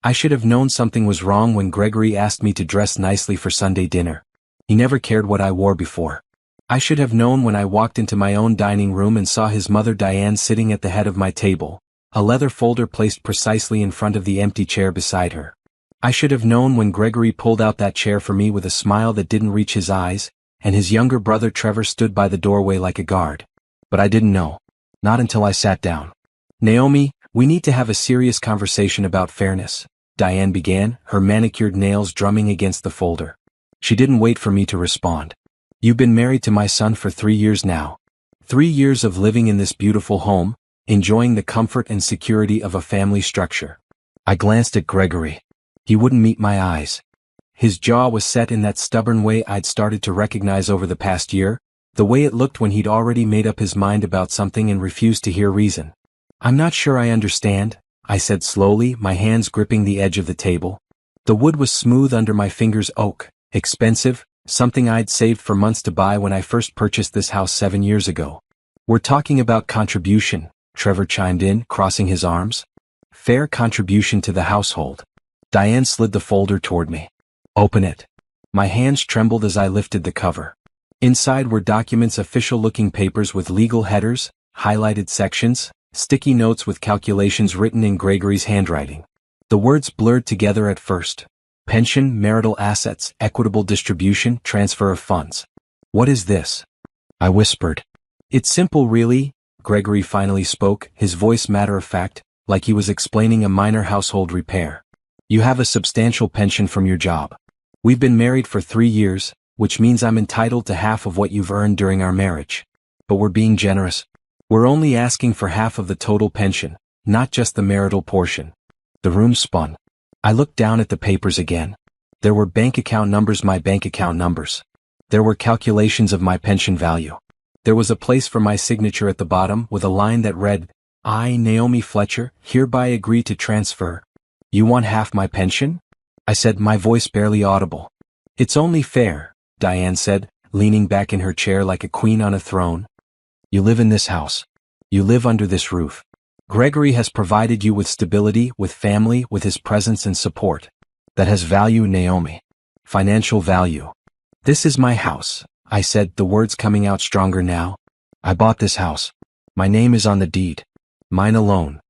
I should have known something was wrong when Gregory asked me to dress nicely for Sunday dinner. He never cared what I wore before. I should have known when I walked into my own dining room and saw his mother Diane sitting at the head of my table, a leather folder placed precisely in front of the empty chair beside her. I should have known when Gregory pulled out that chair for me with a smile that didn't reach his eyes, and his younger brother Trevor stood by the doorway like a guard. But I didn't know. Not until I sat down. "Naomi, we need to have a serious conversation about fairness," Diane began, her manicured nails drumming against the folder. She didn't wait for me to respond. "You've been married to my son for 3 years now. 3 years of living in this beautiful home, enjoying the comfort and security of a family structure." I glanced at Gregory. He wouldn't meet my eyes. His jaw was set in that stubborn way I'd started to recognize over the past year, the way it looked when he'd already made up his mind about something and refused to hear reason. "I'm not sure I understand," I said slowly, my hands gripping the edge of the table. The wood was smooth under my fingers, oak, expensive, something I'd saved for months to buy when I first purchased this house 7 years ago. "We're talking about contribution," Trevor chimed in, crossing his arms. "Fair contribution to the household." Diane slid the folder toward me. "Open it." My hands trembled as I lifted the cover. Inside were documents, official-looking papers with legal headers, highlighted sections, sticky notes with calculations written in Gregory's handwriting. The words blurred together at first. Pension, marital assets, equitable distribution, transfer of funds. "What is this?" I whispered. "It's simple, really," Gregory finally spoke, his voice matter-of-fact, like he was explaining a minor household repair. "You have a substantial pension from your job. We've been married for 3 years, which means I'm entitled to half of what you've earned during our marriage. But we're being generous. We're only asking for half of the total pension, not just the marital portion." The room spun. I looked down at the papers again. There were bank account numbers, my bank account numbers. There were calculations of my pension value. There was a place for my signature at the bottom with a line that read, "I, Naomi Fletcher, hereby agree to transfer." "You want half my pension?" I said, my voice barely audible. "It's only fair," Diane said, leaning back in her chair like a queen on a throne. "You live in this house. You live under this roof. Gregory has provided you with stability, with family, with his presence and support. That has value, Naomi. Financial value. This is my house," I said, the words coming out stronger now. "I bought this house. My name is on the deed. Mine alone."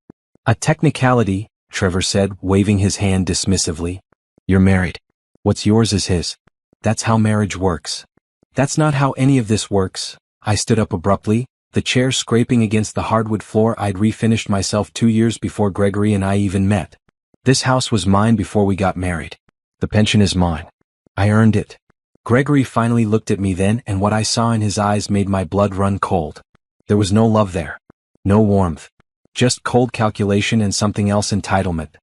"A technicality," Trevor said, waving his hand dismissively. "You're married. What's yours is his. That's how marriage works." "That's not how any of this works." I stood up abruptly, the chair scraping against the hardwood floor. I'd refinished myself 2 years before Gregory and I even met. This house was mine before we got married. The pension is mine. I earned it. Gregory finally looked at me then, and what I saw in his eyes made my blood run cold. There was no love there. No warmth. Just cold calculation and something else, entitlement.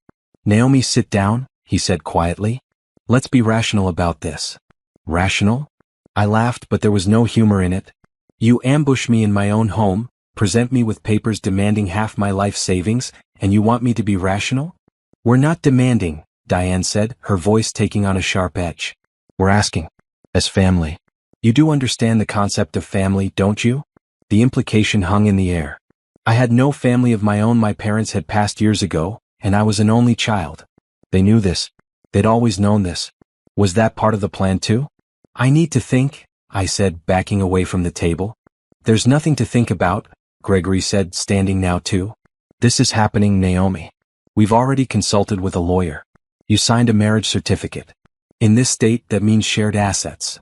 "Naomi, sit down," he said quietly. "Let's be rational about this." "Rational?" I laughed, but there was no humor in it. "You ambush me in my own home, present me with papers demanding half my life savings, and you want me to be rational?" "We're not demanding," Diane said, her voice taking on a sharp edge. "We're asking. As family. You do understand the concept of family, don't you?" The implication hung in the air. I had no family of my own. My parents had passed years ago, and I was an only child. They knew this. They'd always known this. Was that part of the plan too? "I need to think," I said, backing away from the table. "There's nothing to think about," Gregory said, standing now too. "This is happening, Naomi. We've already consulted with a lawyer. You signed a marriage certificate. In this state, that means shared assets."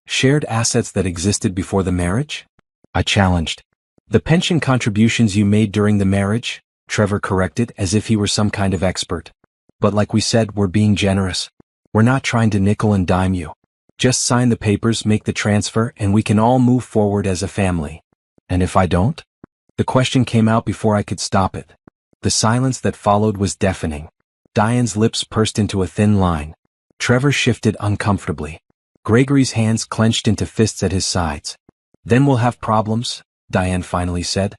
"Shared assets that existed before the marriage?" I challenged. "The pension contributions you made during the marriage," Trevor corrected, as if he were some kind of expert. "But like we said, we're being generous. We're not trying to nickel and dime you. Just sign the papers, make the transfer, and we can all move forward as a family." "And if I don't?" The question came out before I could stop it. The silence that followed was deafening. Diane's lips pursed into a thin line. Trevor shifted uncomfortably. Gregory's hands clenched into fists at his sides. "Then we'll have problems," Diane finally said.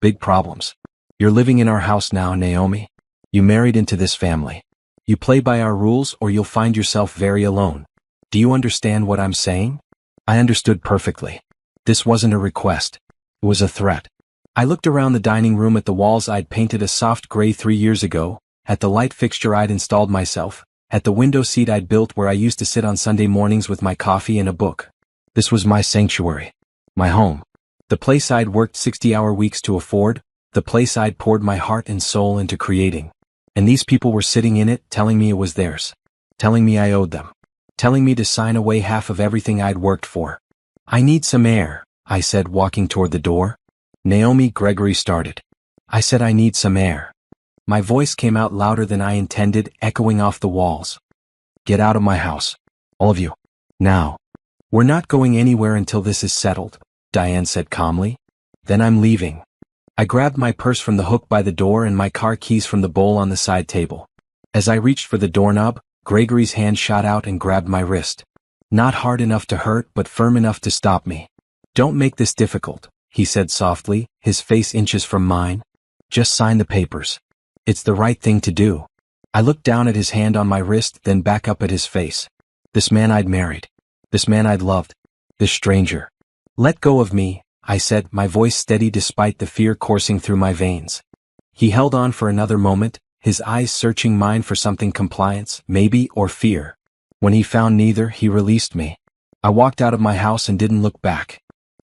"Big problems. You're living in our house now, Naomi. You married into this family. You play by our rules or you'll find yourself very alone. Do you understand what I'm saying?" I understood perfectly. This wasn't a request. It was a threat. I looked around the dining room at the walls I'd painted a soft gray 3 years ago, at the light fixture I'd installed myself, at the window seat I'd built where I used to sit on Sunday mornings with my coffee and a book. This was my sanctuary. My home. The place I'd worked 60-hour weeks to afford, the place I'd poured my heart and soul into creating. And these people were sitting in it, telling me it was theirs. Telling me I owed them. Telling me to sign away half of everything I'd worked for. "I need some air," I said, walking toward the door. Naomi Gregory started. I said, "I need some air." My voice came out louder than I intended, echoing off the walls. "Get out of my house. All of you. Now." "We're not going anywhere until this is settled," Diane said calmly. "Then I'm leaving." I grabbed my purse from the hook by the door and my car keys from the bowl on the side table. As I reached for the doorknob, Gregory's hand shot out and grabbed my wrist. Not hard enough to hurt, but firm enough to stop me. "Don't make this difficult," he said softly, his face inches from mine. "Just sign the papers. It's the right thing to do." I looked down at his hand on my wrist, then back up at his face. This man I'd married. This man I'd loved. This stranger. "Let go of me," I said, my voice steady despite the fear coursing through my veins. He held on for another moment, his eyes searching mine for something: compliance, maybe, or fear. When he found neither, he released me. I walked out of my house and didn't look back.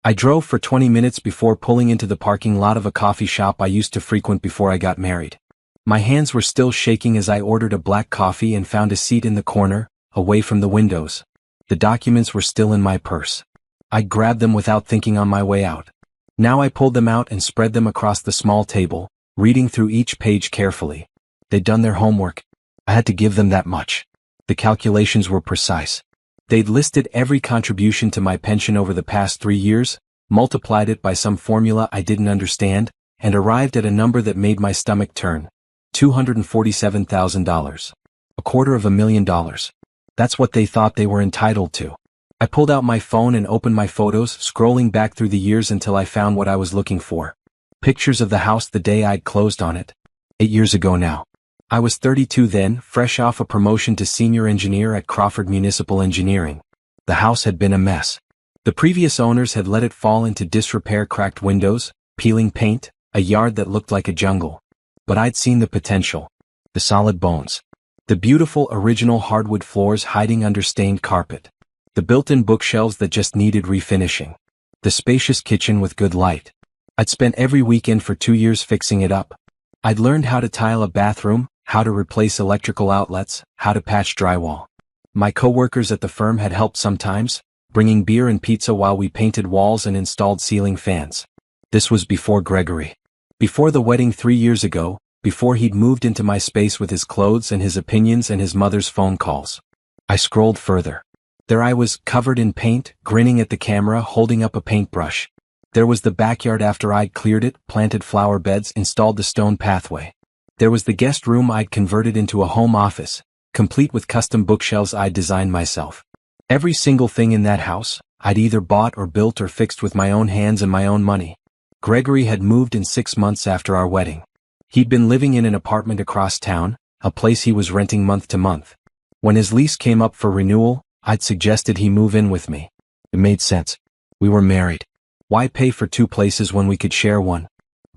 I drove for 20 minutes before pulling into the parking lot of a coffee shop I used to frequent before I got married. My hands were still shaking as I ordered a black coffee and found a seat in the corner, away from the windows. The documents were still in my purse. I grabbed them without thinking on my way out. Now I pulled them out and spread them across the small table, reading through each page carefully. They'd done their homework. I had to give them that much. The calculations were precise. They'd listed every contribution to my pension over the past 3 years, multiplied it by some formula I didn't understand, and arrived at a number that made my stomach turn. $247,000. $250,000. That's what they thought they were entitled to. I pulled out my phone and opened my photos, scrolling back through the years until I found what I was looking for. Pictures of the house the day I'd closed on it. 8 years ago now. I was 32 then, fresh off a promotion to senior engineer at Crawford Municipal Engineering. The house had been a mess. The previous owners had let it fall into disrepair: cracked windows, peeling paint, a yard that looked like a jungle. But I'd seen the potential. The solid bones. The beautiful original hardwood floors hiding under stained carpet. The built-in bookshelves that just needed refinishing. The spacious kitchen with good light. I'd spent every weekend for 2 years fixing it up. I'd learned how to tile a bathroom, how to replace electrical outlets, how to patch drywall. My co-workers at the firm had helped sometimes, bringing beer and pizza while we painted walls and installed ceiling fans. This was before Gregory. Before the wedding 3 years ago, before he'd moved into my space with his clothes and his opinions and his mother's phone calls. I scrolled further. There I was, covered in paint, grinning at the camera, holding up a paintbrush. There was the backyard after I'd cleared it, planted flower beds, installed the stone pathway. There was the guest room I'd converted into a home office, complete with custom bookshelves I'd designed myself. Every single thing in that house, I'd either bought or built or fixed with my own hands and my own money. Gregory had moved in 6 months after our wedding. He'd been living in an apartment across town, a place he was renting month to month. When his lease came up for renewal, I'd suggested he move in with me. It made sense. We were married. Why pay for 2 places when we could share one?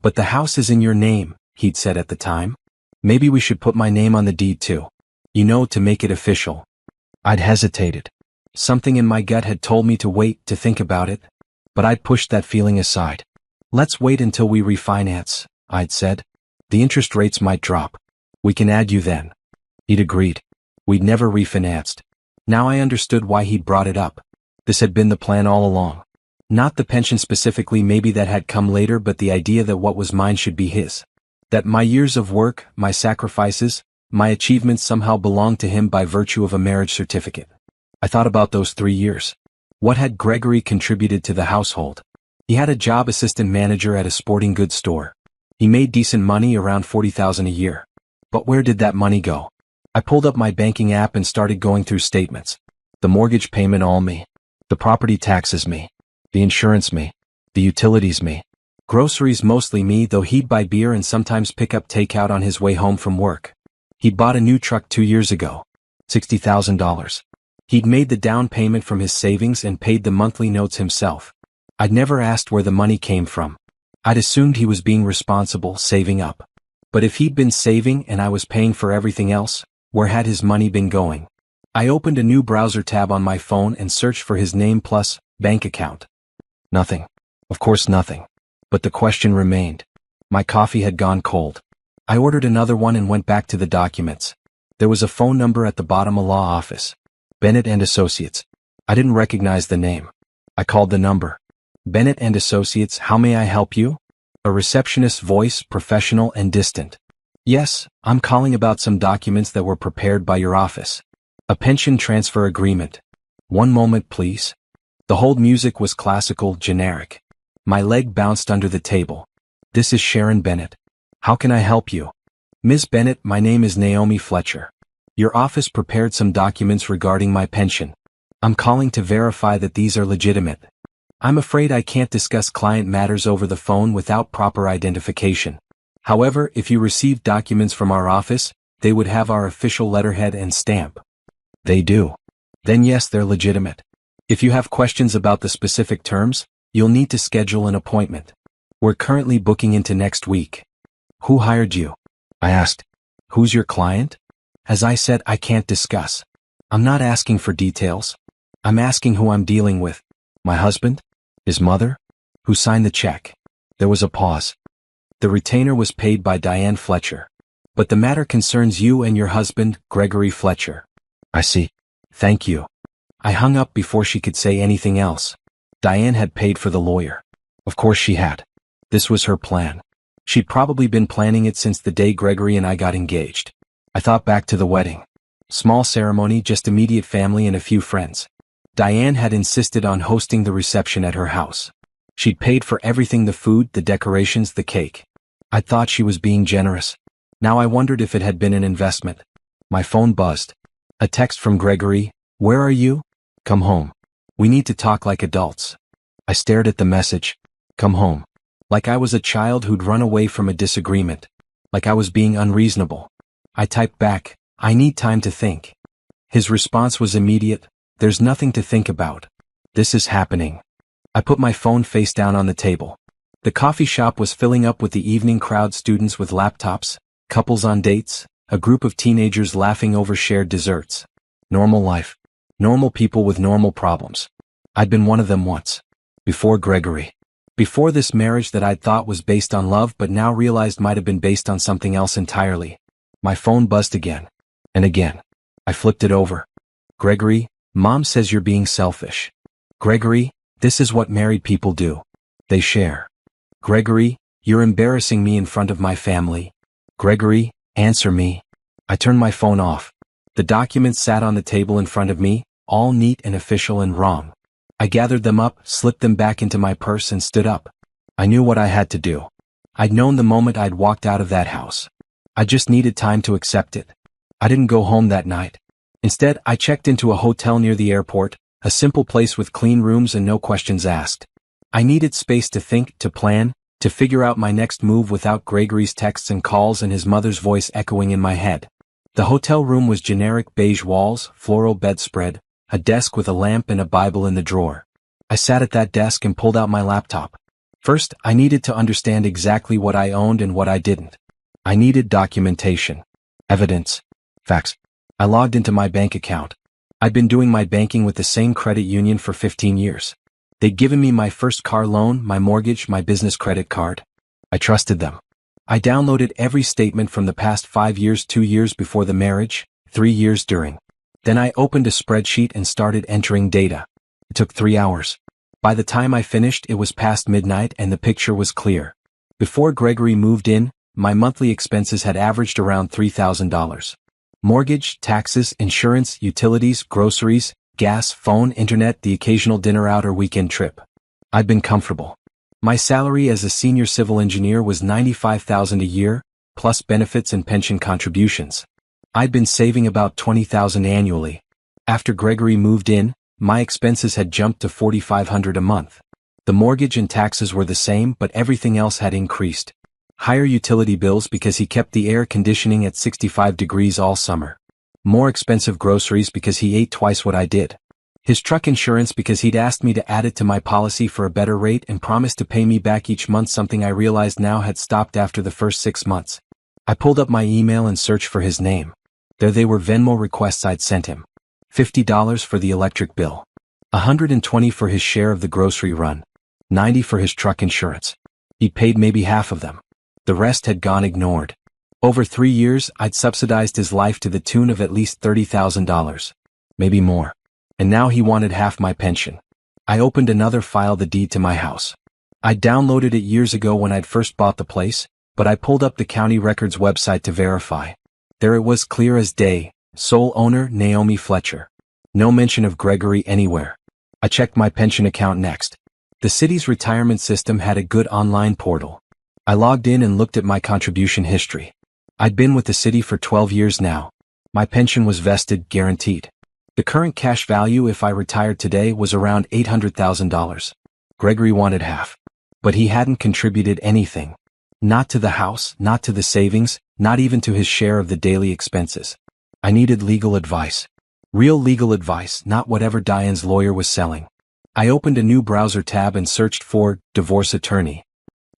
"But the house is in your name," he'd said at the time. "Maybe we should put my name on the deed too. You know, to make it official." I'd hesitated. Something in my gut had told me to wait, to think about it. But I'd pushed that feeling aside. "Let's wait until we refinance," I'd said. "The interest rates might drop. We can add you then." He'd agreed. We'd never refinanced. Now I understood why he'd brought it up. This had been the plan all along. Not the pension specifically, maybe that had come later, but the idea that what was mine should be his. That my years of work, my sacrifices, my achievements somehow belonged to him by virtue of a marriage certificate. I thought about those 3 years. What had Gregory contributed to the household? He had a job assistant manager at a sporting goods store. He made decent money, around $40,000 a year. But where did that money go? I pulled up my banking app and started going through statements. The mortgage payment, all me. The property taxes, me. The insurance, me. The utilities, me. Groceries, mostly me, though he'd buy beer and sometimes pick up takeout on his way home from work. He'd bought a new truck 2 years ago. $60,000. He'd made the down payment from his savings and paid the monthly notes himself. I'd never asked where the money came from. I'd assumed he was being responsible, saving up. But if he'd been saving and I was paying for everything else, where had his money been going? I opened a new browser tab on my phone and searched for his name plus bank account. Nothing. Of course nothing. But the question remained. My coffee had gone cold. I ordered another one and went back to the documents. There was a phone number at the bottom, a law office. Bennett and Associates. I didn't recognize the name. I called the number. Bennett and Associates, how may I help you? A receptionist's voice, professional and distant. Yes, I'm calling about some documents that were prepared by your office. A pension transfer agreement. One moment, please. The hold music was classical, generic. My leg bounced under the table. This is Sharon Bennett. How can I help you? Ms. Bennett, my name is Naomi Fletcher. Your office prepared some documents regarding my pension. I'm calling to verify that these are legitimate. I'm afraid I can't discuss client matters over the phone without proper identification. However, if you received documents from our office, they would have our official letterhead and stamp. They do. Then yes, they're legitimate. If you have questions about the specific terms, you'll need to schedule an appointment. We're currently booking into next week. Who hired you? I asked. Who's your client? As I said, I can't discuss. I'm not asking for details. I'm asking who I'm dealing with. My husband? His mother? Who signed the check? There was a pause. The retainer was paid by Diane Fletcher. But the matter concerns you and your husband, Gregory Fletcher. I see. Thank you. I hung up before she could say anything else. Diane had paid for the lawyer. Of course she had. This was her plan. She'd probably been planning it since the day Gregory and I got engaged. I thought back to the wedding. Small ceremony, just immediate family and a few friends. Diane had insisted on hosting the reception at her house. She'd paid for everything, the food, the decorations, the cake. I thought she was being generous. Now I wondered if it had been an investment. My phone buzzed. A text from Gregory. Where are you? Come home. We need to talk like adults. I stared at the message. Come home. Like I was a child who'd run away from a disagreement. Like I was being unreasonable. I typed back, I need time to think. His response was immediate. There's nothing to think about. This is happening. I put my phone face down on the table. The coffee shop was filling up with the evening crowd, students with laptops, couples on dates, a group of teenagers laughing over shared desserts. Normal life. Normal people with normal problems. I'd been one of them once. Before Gregory. Before this marriage that I'd thought was based on love but now realized might have been based on something else entirely. My phone buzzed again. And again. I flipped it over. Gregory, Mom says you're being selfish. Gregory, this is what married people do. They share. Gregory, you're embarrassing me in front of my family. Gregory, answer me. I turned my phone off. The documents sat on the table in front of me, all neat and official and wrong. I gathered them up, slipped them back into my purse and stood up. I knew what I had to do. I'd known the moment I'd walked out of that house. I just needed time to accept it. I didn't go home that night. Instead, I checked into a hotel near the airport, a simple place with clean rooms and no questions asked. I needed space to think, to plan, to figure out my next move without Gregory's texts and calls and his mother's voice echoing in my head. The hotel room was generic beige walls, floral bedspread, a desk with a lamp and a Bible in the drawer. I sat at that desk and pulled out my laptop. First, I needed to understand exactly what I owned and what I didn't. I needed documentation. Evidence. Facts. I logged into my bank account. I'd been doing my banking with the same credit union for 15 years. They'd given me my first car loan, my mortgage, my business credit card. I trusted them. I downloaded every statement from the past 5 years, 2 years before the marriage, 3 years during. Then I opened a spreadsheet and started entering data. It took 3 hours. By the time I finished, it was past midnight and the picture was clear. Before Gregory moved in, my monthly expenses had averaged around $3,000. Mortgage, taxes, insurance, utilities, groceries, gas, phone, internet, the occasional dinner out or weekend trip. I'd been comfortable. My salary as a senior civil engineer was $95,000 a year, plus benefits and pension contributions. I'd been saving about $20,000 annually. After Gregory moved in, my expenses had jumped to $4,500 a month. The mortgage and taxes were the same, but everything else had increased. Higher utility bills because he kept the air conditioning at 65 degrees all summer. More expensive groceries because he ate twice what I did. His truck insurance because he'd asked me to add it to my policy for a better rate and promised to pay me back each month, something I realized now had stopped after the first 6 months. I pulled up my email and searched for his name. There they were, Venmo requests I'd sent him. $50 for the electric bill. $120 for his share of the grocery run. $90 for his truck insurance. He'd paid maybe half of them. The rest had gone ignored. Over 3 years, I'd subsidized his life to the tune of at least $30,000. Maybe more. And now he wanted half my pension. I opened another file, the deed to my house. I'd downloaded it years ago when I'd first bought the place, but I pulled up the county records website to verify. There it was, clear as day, sole owner Naomi Fletcher. No mention of Gregory anywhere. I checked my pension account next. The city's retirement system had a good online portal. I logged in and looked at my contribution history. I'd been with the city for 12 years now. My pension was vested, guaranteed. The current cash value if I retired today was around $800,000. Gregory wanted half. But he hadn't contributed anything. Not to the house, not to the savings, not even to his share of the daily expenses. I needed legal advice. Real legal advice, not whatever Diane's lawyer was selling. I opened a new browser tab and searched for divorce attorney.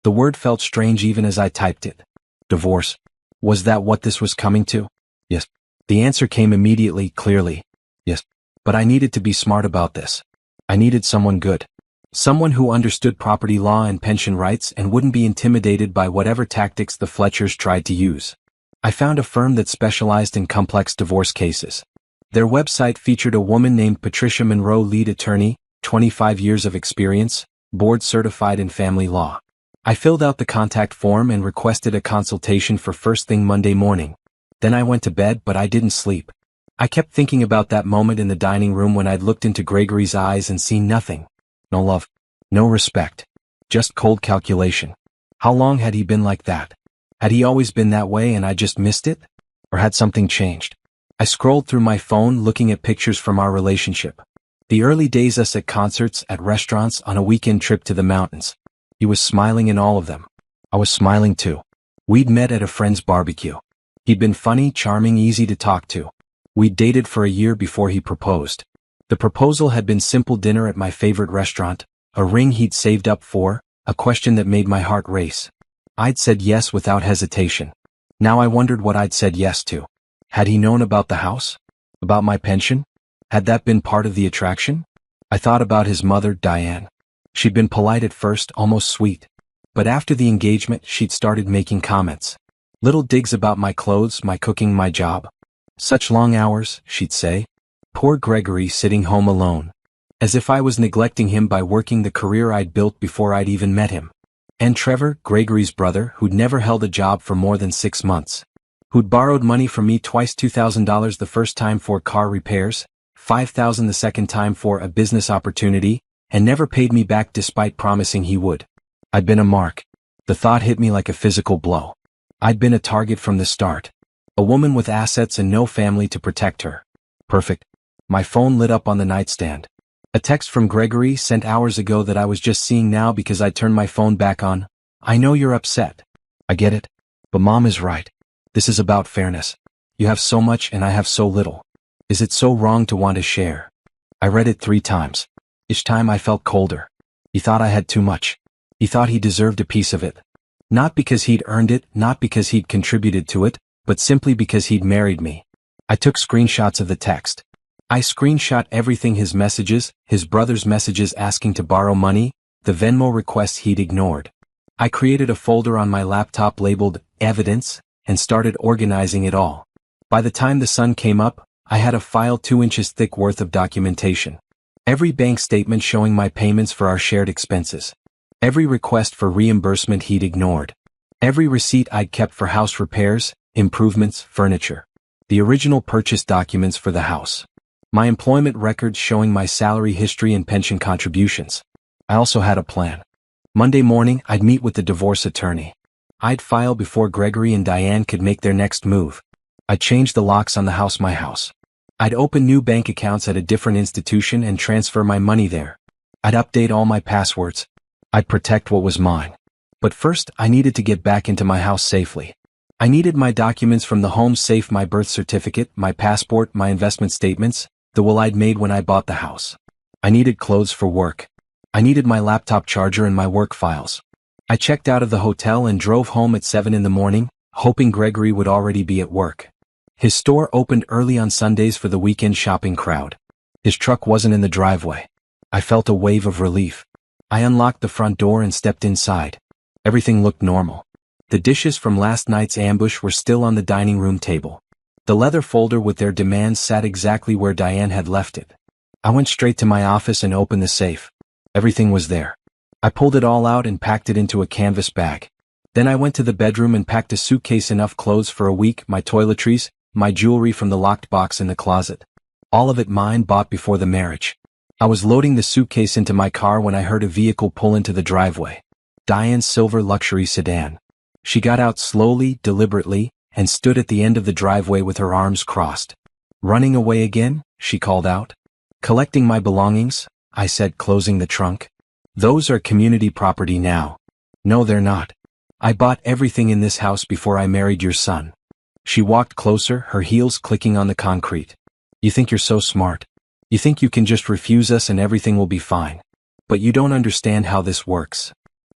The word felt strange even as I typed it. Divorce. Was that what this was coming to? Yes. The answer came immediately, clearly. Yes. But I needed to be smart about this. I needed someone good. Someone who understood property law and pension rights and wouldn't be intimidated by whatever tactics the Fletchers tried to use. I found a firm that specialized in complex divorce cases. Their website featured a woman named Patricia Monroe, lead attorney, 25 years of experience, board certified in family law. I filled out the contact form and requested a consultation for first thing Monday morning. Then I went to bed, but I didn't sleep. I kept thinking about that moment in the dining room when I'd looked into Gregory's eyes and seen nothing. No love. No respect. Just cold calculation. How long had he been like that? Had he always been that way and I just missed it? Or had something changed? I scrolled through my phone looking at pictures from our relationship. The early days, us at concerts, at restaurants, on a weekend trip to the mountains. He was smiling in all of them. I was smiling too. We'd met at a friend's barbecue. He'd been funny, charming, easy to talk to. We'd dated for a year before he proposed. The proposal had been simple: dinner at my favorite restaurant, a ring he'd saved up for, a question that made my heart race. I'd said yes without hesitation. Now I wondered what I'd said yes to. Had he known about the house? About my pension? Had that been part of the attraction? I thought about his mother, Diane. She'd been polite at first, almost sweet. But after the engagement, she'd started making comments. Little digs about my clothes, my cooking, my job. Such long hours, she'd say. Poor Gregory sitting home alone. As if I was neglecting him by working the career I'd built before I'd even met him. And Trevor, Gregory's brother, who'd never held a job for more than 6 months. Who'd borrowed money from me twice, $2,000 the first time for car repairs, $5,000 the second time for a business opportunity, and never paid me back despite promising he would. I'd been a mark. The thought hit me like a physical blow. I'd been a target from the start. A woman with assets and no family to protect her. Perfect. My phone lit up on the nightstand. A text from Gregory sent hours ago that I was just seeing now because I turned my phone back on. I know you're upset. I get it. But Mom is right. This is about fairness. You have so much and I have so little. Is it so wrong to want to share? I read it 3 times. Each time I felt colder. He thought I had too much. He thought he deserved a piece of it. Not because he'd earned it, not because he'd contributed to it, but simply because he'd married me. I took screenshots of the text. I screenshot everything: his messages, his brother's messages asking to borrow money, the Venmo requests he'd ignored. I created a folder on my laptop labeled Evidence and started organizing it all. By the time the sun came up, I had a file 2 inches thick worth of documentation. Every bank statement showing my payments for our shared expenses. Every request for reimbursement he'd ignored. Every receipt I'd kept for house repairs, improvements, furniture. The original purchase documents for the house. My employment records showing my salary history and pension contributions. I also had a plan. Monday morning, I'd meet with the divorce attorney. I'd file before Gregory and Diane could make their next move. I'd change the locks on the house, my house. I'd open new bank accounts at a different institution and transfer my money there. I'd update all my passwords. I'd protect what was mine. But first, I needed to get back into my house safely. I needed my documents from the home safe: my birth certificate, my passport, my investment statements, the will I'd made when I bought the house. I needed clothes for work. I needed my laptop charger and my work files. I checked out of the hotel and drove home at 7 in the morning, hoping Gregory would already be at work. His store opened early on Sundays for the weekend shopping crowd. His truck wasn't in the driveway. I felt a wave of relief. I unlocked the front door and stepped inside. Everything looked normal. The dishes from last night's ambush were still on the dining room table. The leather folder with their demands sat exactly where Diane had left it. I went straight to my office and opened the safe. Everything was there. I pulled it all out and packed it into a canvas bag. Then I went to the bedroom and packed a suitcase, enough clothes for a week, my toiletries, my jewelry from the locked box in the closet. All of it mine, bought before the marriage. I was loading the suitcase into my car when I heard a vehicle pull into the driveway. Diane's silver luxury sedan. She got out slowly, deliberately, and stood at the end of the driveway with her arms crossed. "Running away again?" she called out. "Collecting my belongings," I said, closing the trunk. "Those are community property now." "No, they're not. I bought everything in this house before I married your son." She walked closer, her heels clicking on the concrete. "You think you're so smart. You think you can just refuse us and everything will be fine. But you don't understand how this works."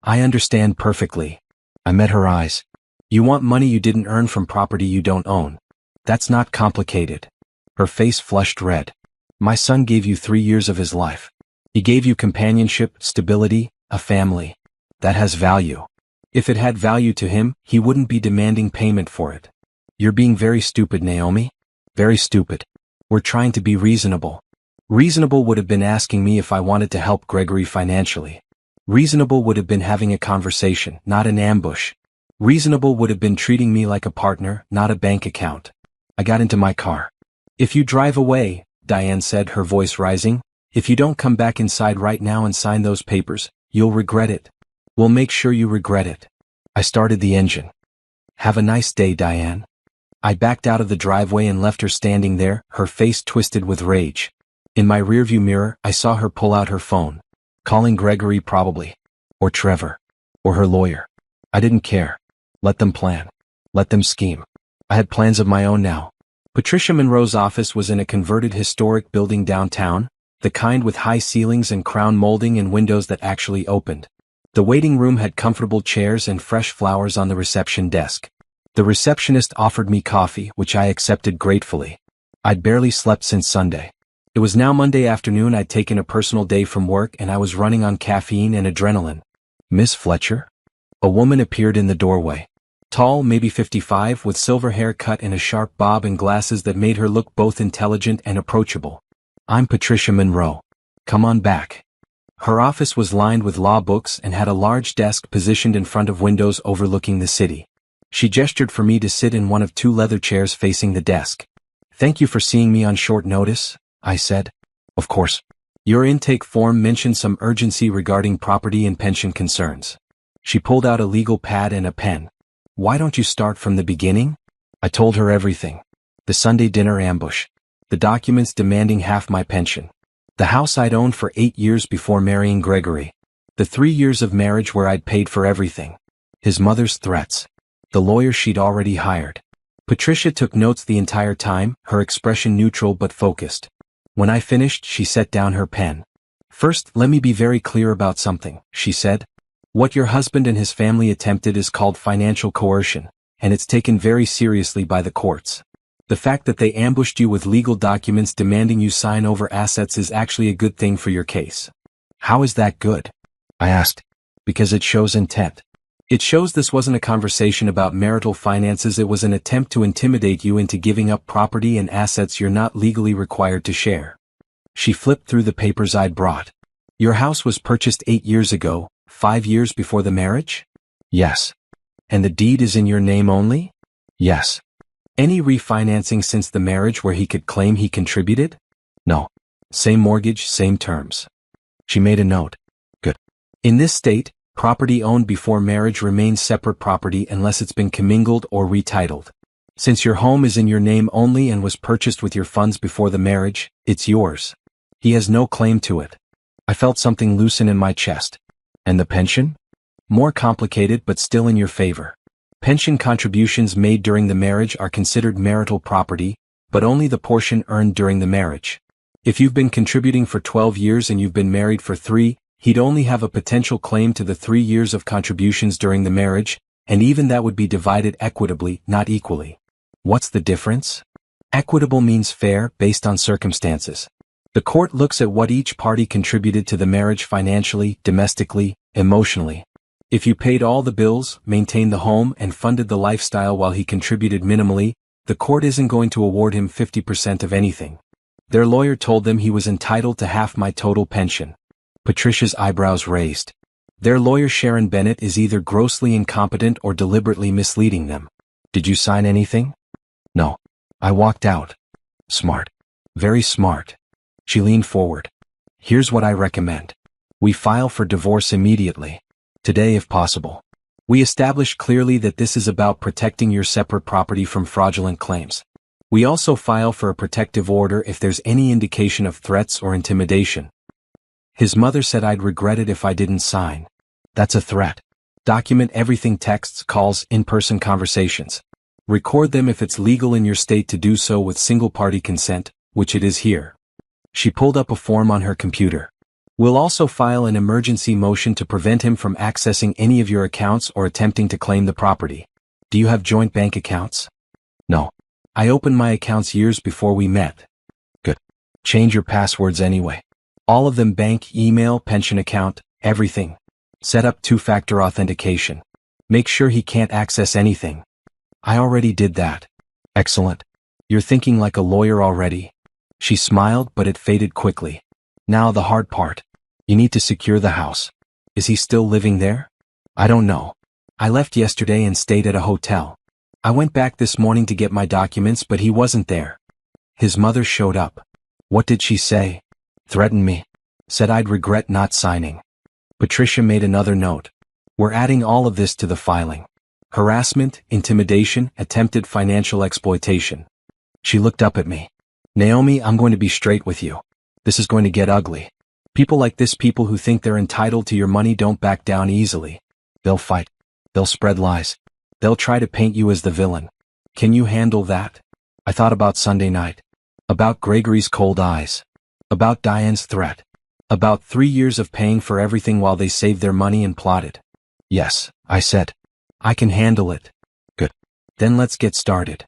"I understand perfectly." I met her eyes. "You want money you didn't earn from property you don't own. That's not complicated." Her face flushed red. "My son gave you 3 years of his life. He gave you companionship, stability, a family. That has value. If it had value to him, he wouldn't be demanding payment for it." "You're being very stupid, Naomi. Very stupid. We're trying to be reasonable." Reasonable would have been asking me if I wanted to help Gregory financially. Reasonable would have been having a conversation, not an ambush. Reasonable would have been treating me like a partner, not a bank account. I got into my car. "If you drive away," Diane said, her voice rising, "if you don't come back inside right now and sign those papers, you'll regret it. We'll make sure you regret it." I started the engine. "Have a nice day, Diane." I backed out of the driveway and left her standing there, her face twisted with rage. In my rearview mirror, I saw her pull out her phone. Calling Gregory probably. Or Trevor. Or her lawyer. I didn't care. Let them plan. Let them scheme. I had plans of my own now. Patricia Monroe's office was in a converted historic building downtown, the kind with high ceilings and crown molding and windows that actually opened. The waiting room had comfortable chairs and fresh flowers on the reception desk. The receptionist offered me coffee, which I accepted gratefully. I'd barely slept since Sunday. It was now Monday afternoon. I'd taken a personal day from work and I was running on caffeine and adrenaline. "Miss Fletcher?" A woman appeared in the doorway. Tall, maybe 55, with silver hair cut in a sharp bob and glasses that made her look both intelligent and approachable. "I'm Patricia Monroe. Come on back." Her office was lined with law books and had a large desk positioned in front of windows overlooking the city. She gestured for me to sit in one of 2 leather chairs facing the desk. "Thank you for seeing me on short notice," I said. "Of course. Your intake form mentioned some urgency regarding property and pension concerns." She pulled out a legal pad and a pen. "Why don't you start from the beginning?" I told her everything. The Sunday dinner ambush. The documents demanding half my pension. The house I'd owned for 8 years before marrying Gregory. The 3 years of marriage where I'd paid for everything. His mother's threats. The lawyer she'd already hired. Patricia took notes the entire time, her expression neutral but focused. When I finished, she set down her pen. "First, let me be very clear about something," she said. "What your husband and his family attempted is called financial coercion, and it's taken very seriously by the courts. The fact that they ambushed you with legal documents demanding you sign over assets is actually a good thing for your case." "How is that good?" I asked. "Because it shows intent. It shows this wasn't a conversation about marital finances. It was an attempt to intimidate you into giving up property and assets you're not legally required to share." She flipped through the papers I'd brought. "Your house was purchased 8 years ago, 5 years before the marriage?" "Yes." "And the deed is in your name only?" "Yes." "Any refinancing since the marriage where he could claim he contributed?" "No." "Same mortgage, same terms." She made a note. "Good. In this state, property owned before marriage remains separate property unless it's been commingled or retitled. Since your home is in your name only and was purchased with your funds before the marriage, it's yours. He has no claim to it." I felt something loosen in my chest. "And the pension?" "More complicated but still in your favor. Pension contributions made during the marriage are considered marital property, but only the portion earned during the marriage. If you've been contributing for 12 years and you've been married for 3, he'd only have a potential claim to the 3 years of contributions during the marriage, and even that would be divided equitably, not equally. What's the difference? Equitable means fair, based on circumstances. The court looks at what each party contributed to the marriage financially, domestically, emotionally. If you paid all the bills, maintained the home, and funded the lifestyle while he contributed minimally, the court isn't going to award him 50% of anything. Their lawyer told them he was entitled to half my total pension. Patricia's eyebrows raised. Their lawyer Sharon Bennett is either grossly incompetent or deliberately misleading them. Did you sign anything? No. I walked out. Smart. Very smart. She leaned forward. Here's what I recommend. We file for divorce immediately. Today if possible. We establish clearly that this is about protecting your separate property from fraudulent claims. We also file for a protective order if there's any indication of threats or intimidation. His mother said I'd regret it if I didn't sign. That's a threat. Document everything: texts, calls, in-person conversations. Record them if it's legal in your state to do so with single-party consent, which it is here. She pulled up a form on her computer. We'll also file an emergency motion to prevent him from accessing any of your accounts or attempting to claim the property. Do you have joint bank accounts? No. I opened my accounts years before we met. Good. Change your passwords anyway. All of them: bank, email, pension account, everything. Set up two-factor authentication. Make sure he can't access anything. I already did that. Excellent. You're thinking like a lawyer already. She smiled, but it faded quickly. Now the hard part. You need to secure the house. Is he still living there? I don't know. I left yesterday and stayed at a hotel. I went back this morning to get my documents, but he wasn't there. His mother showed up. What did she say? Threatened me. Said I'd regret not signing. Patricia made another note. We're adding all of this to the filing. Harassment, intimidation, attempted financial exploitation. She looked up at me. Naomi, I'm going to be straight with you. This is going to get ugly. People like this, people who think they're entitled to your money, don't back down easily. They'll fight. They'll spread lies. They'll try to paint you as the villain. Can you handle that? I thought about Sunday night. About Gregory's cold eyes. About Diane's threat. About 3 years of paying for everything while they saved their money and plotted. Yes, I said. I can handle it. Good. Then let's get started.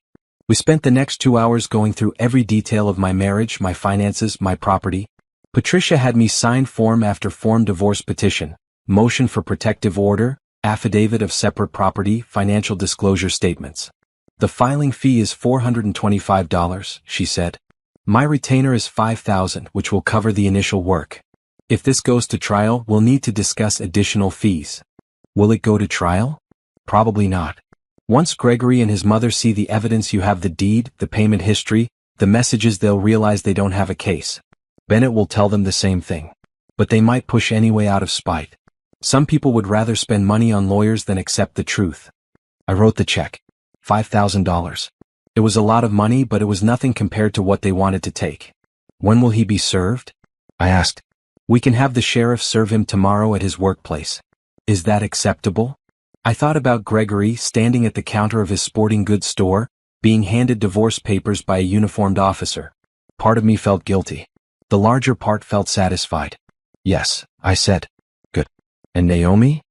We spent the next 2 hours going through every detail of my marriage, my finances, my property. Patricia had me sign form after form: divorce petition, motion for protective order, affidavit of separate property, financial disclosure statements. The filing fee is $425, she said. My retainer is $5,000, which will cover the initial work. If this goes to trial, we'll need to discuss additional fees. Will it go to trial? Probably not. Once Gregory and his mother see the evidence, you have the deed, the payment history, the messages, they'll realize they don't have a case. Bennett will tell them the same thing. But they might push anyway out of spite. Some people would rather spend money on lawyers than accept the truth. I wrote the check. $5,000. It was a lot of money, but it was nothing compared to what they wanted to take. When will he be served? I asked. We can have the sheriff serve him tomorrow at his workplace. Is that acceptable? I thought about Gregory standing at the counter of his sporting goods store, being handed divorce papers by a uniformed officer. Part of me felt guilty. The larger part felt satisfied. Yes, I said. Good. And Naomi?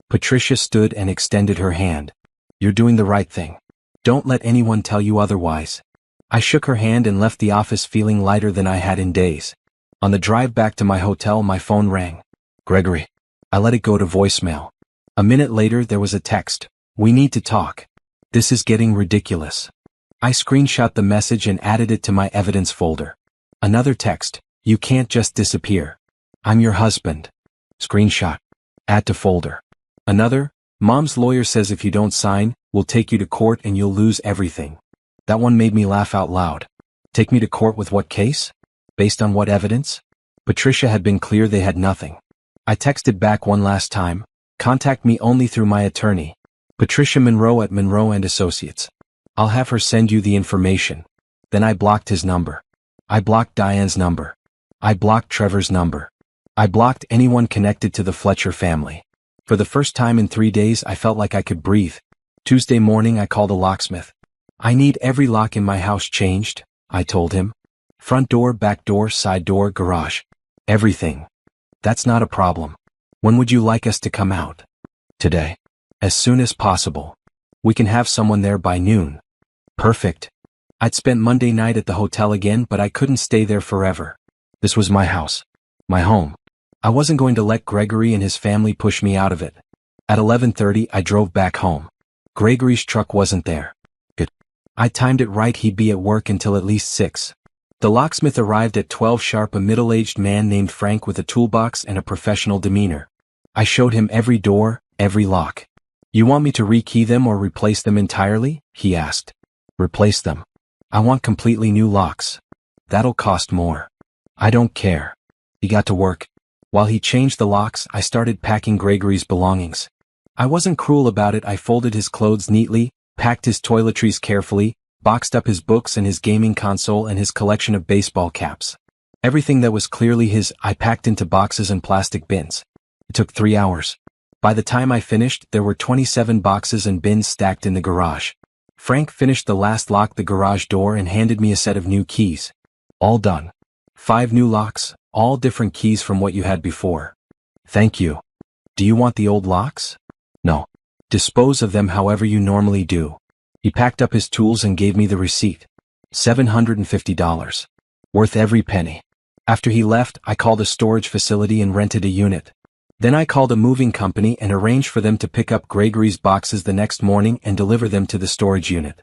Patricia stood and extended her hand. You're doing the right thing. Don't let anyone tell you otherwise. I shook her hand and left the office feeling lighter than I had in days. On the drive back to my hotel, my phone rang. Gregory. I let it go to voicemail. A minute later, there was a text. We need to talk. This is getting ridiculous. I screenshot the message and added it to my evidence folder. Another text. You can't just disappear. I'm your husband. Screenshot. Add to folder. Another. Mom's lawyer says if you don't sign, we'll take you to court and you'll lose everything. That one made me laugh out loud. Take me to court with what case? Based on what evidence? Patricia had been clear they had nothing. I texted back one last time. Contact me only through my attorney. Patricia Monroe at Monroe & Associates. I'll have her send you the information. Then I blocked his number. I blocked Diane's number. I blocked Trevor's number. I blocked anyone connected to the Fletcher family. For the first time in 3 days, I felt like I could breathe. Tuesday morning, I called a locksmith. I need every lock in my house changed, I told him. Front door, back door, side door, garage. Everything. That's not a problem. When would you like us to come out? Today. As soon as possible. We can have someone there by noon. Perfect. I'd spent Monday night at the hotel again, but I couldn't stay there forever. This was my house. My home. I wasn't going to let Gregory and his family push me out of it. At 11:30 I drove back home. Gregory's truck wasn't there. Good. I timed it right, he'd be at work until at least 6. The locksmith arrived at 12 sharp, a middle-aged man named Frank with a toolbox and a professional demeanor. I showed him every door, every lock. You want me to rekey them or replace them entirely? He asked. Replace them. I want completely new locks. That'll cost more. I don't care. He got to work. While he changed the locks, I started packing Gregory's belongings. I wasn't cruel about it. I folded his clothes neatly, packed his toiletries carefully, boxed up his books and his gaming console and his collection of baseball caps. Everything that was clearly his, I packed into boxes and plastic bins. It took 3 hours. By the time I finished, there were 27 boxes and bins stacked in the garage. Frank finished the last lock, the garage door, and handed me a set of new keys. All done. 5 new locks, all different keys from what you had before. Thank you. Do you want the old locks? No. Dispose of them however you normally do. He packed up his tools and gave me the receipt. $750. Worth every penny. After he left, I called a storage facility and rented a unit. Then I called a moving company and arranged for them to pick up Gregory's boxes the next morning and deliver them to the storage unit.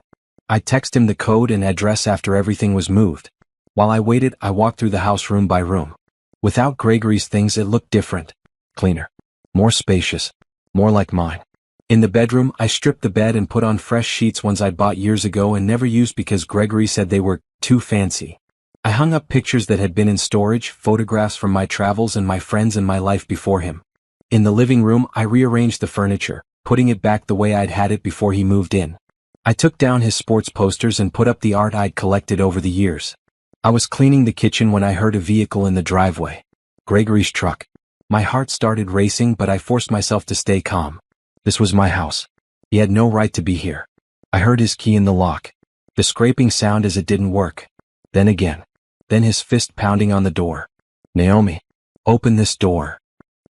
I texted him the code and address after everything was moved. While I waited, I walked through the house room by room. Without Gregory's things, it looked different. Cleaner. More spacious. More like mine. In the bedroom, I stripped the bed and put on fresh sheets, ones I'd bought years ago and never used because Gregory said they were too fancy. I hung up pictures that had been in storage, photographs from my travels and my friends and my life before him. In the living room, I rearranged the furniture, putting it back the way I'd had it before he moved in. I took down his sports posters and put up the art I'd collected over the years. I was cleaning the kitchen when I heard a vehicle in the driveway. Gregory's truck. My heart started racing, but I forced myself to stay calm. This was my house. He had no right to be here. I heard his key in the lock. The scraping sound as it didn't work. Then again. Then his fist pounding on the door. Naomi. Open this door.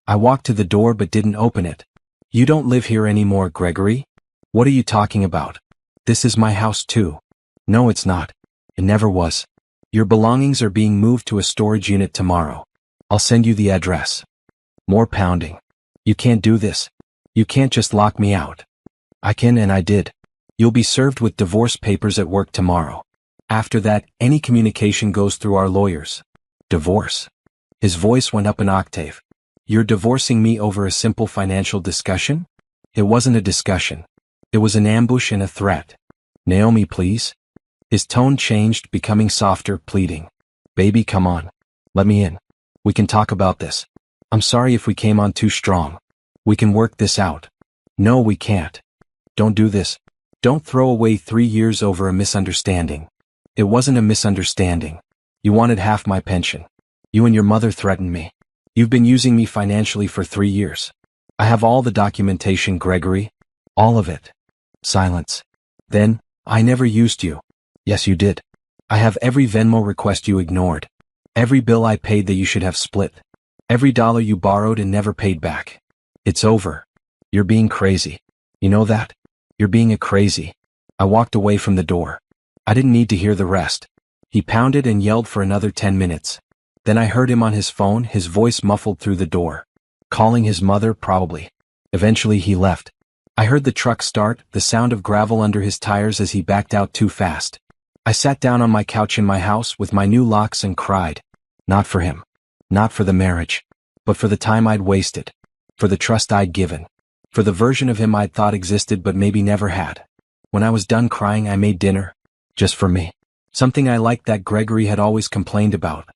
I walked to the door but didn't open it. You don't live here anymore, Gregory? What are you talking about? This is my house too. No, it's not. It never was. Your belongings are being moved to a storage unit tomorrow. I'll send you the address. More pounding. You can't do this. You can't just lock me out. I can, and I did. You'll be served with divorce papers at work tomorrow. After that, any communication goes through our lawyers. Divorce? His voice went up an octave. You're divorcing me over a simple financial discussion? It wasn't a discussion. It was an ambush and a threat. Naomi, please. His tone changed, becoming softer, pleading. Baby, come on. Let me in. We can talk about this. I'm sorry if we came on too strong. We can work this out. No, we can't. Don't do this. Don't throw away 3 years over a misunderstanding. It wasn't a misunderstanding. You wanted half my pension. You and your mother threatened me. You've been using me financially for 3 years. I have all the documentation, Gregory. All of it. Silence. Then, I never used you. Yes, you did. I have every Venmo request you ignored. Every bill I paid that you should have split. Every dollar you borrowed and never paid back. It's over. You're being crazy. You know that? You're being a crazy. I walked away from the door. I didn't need to hear the rest. He pounded and yelled for another 10 minutes. Then I heard him on his phone, his voice muffled through the door. Calling his mother, probably. Eventually he left. I heard the truck start, the sound of gravel under his tires as he backed out too fast. I sat down on my couch in my house with my new locks and cried. Not for him. Not for the marriage. But for the time I'd wasted. For the trust I'd given. For the version of him I'd thought existed but maybe never had. When I was done crying, I made dinner. Just for me. Something I liked that Gregory had always complained about.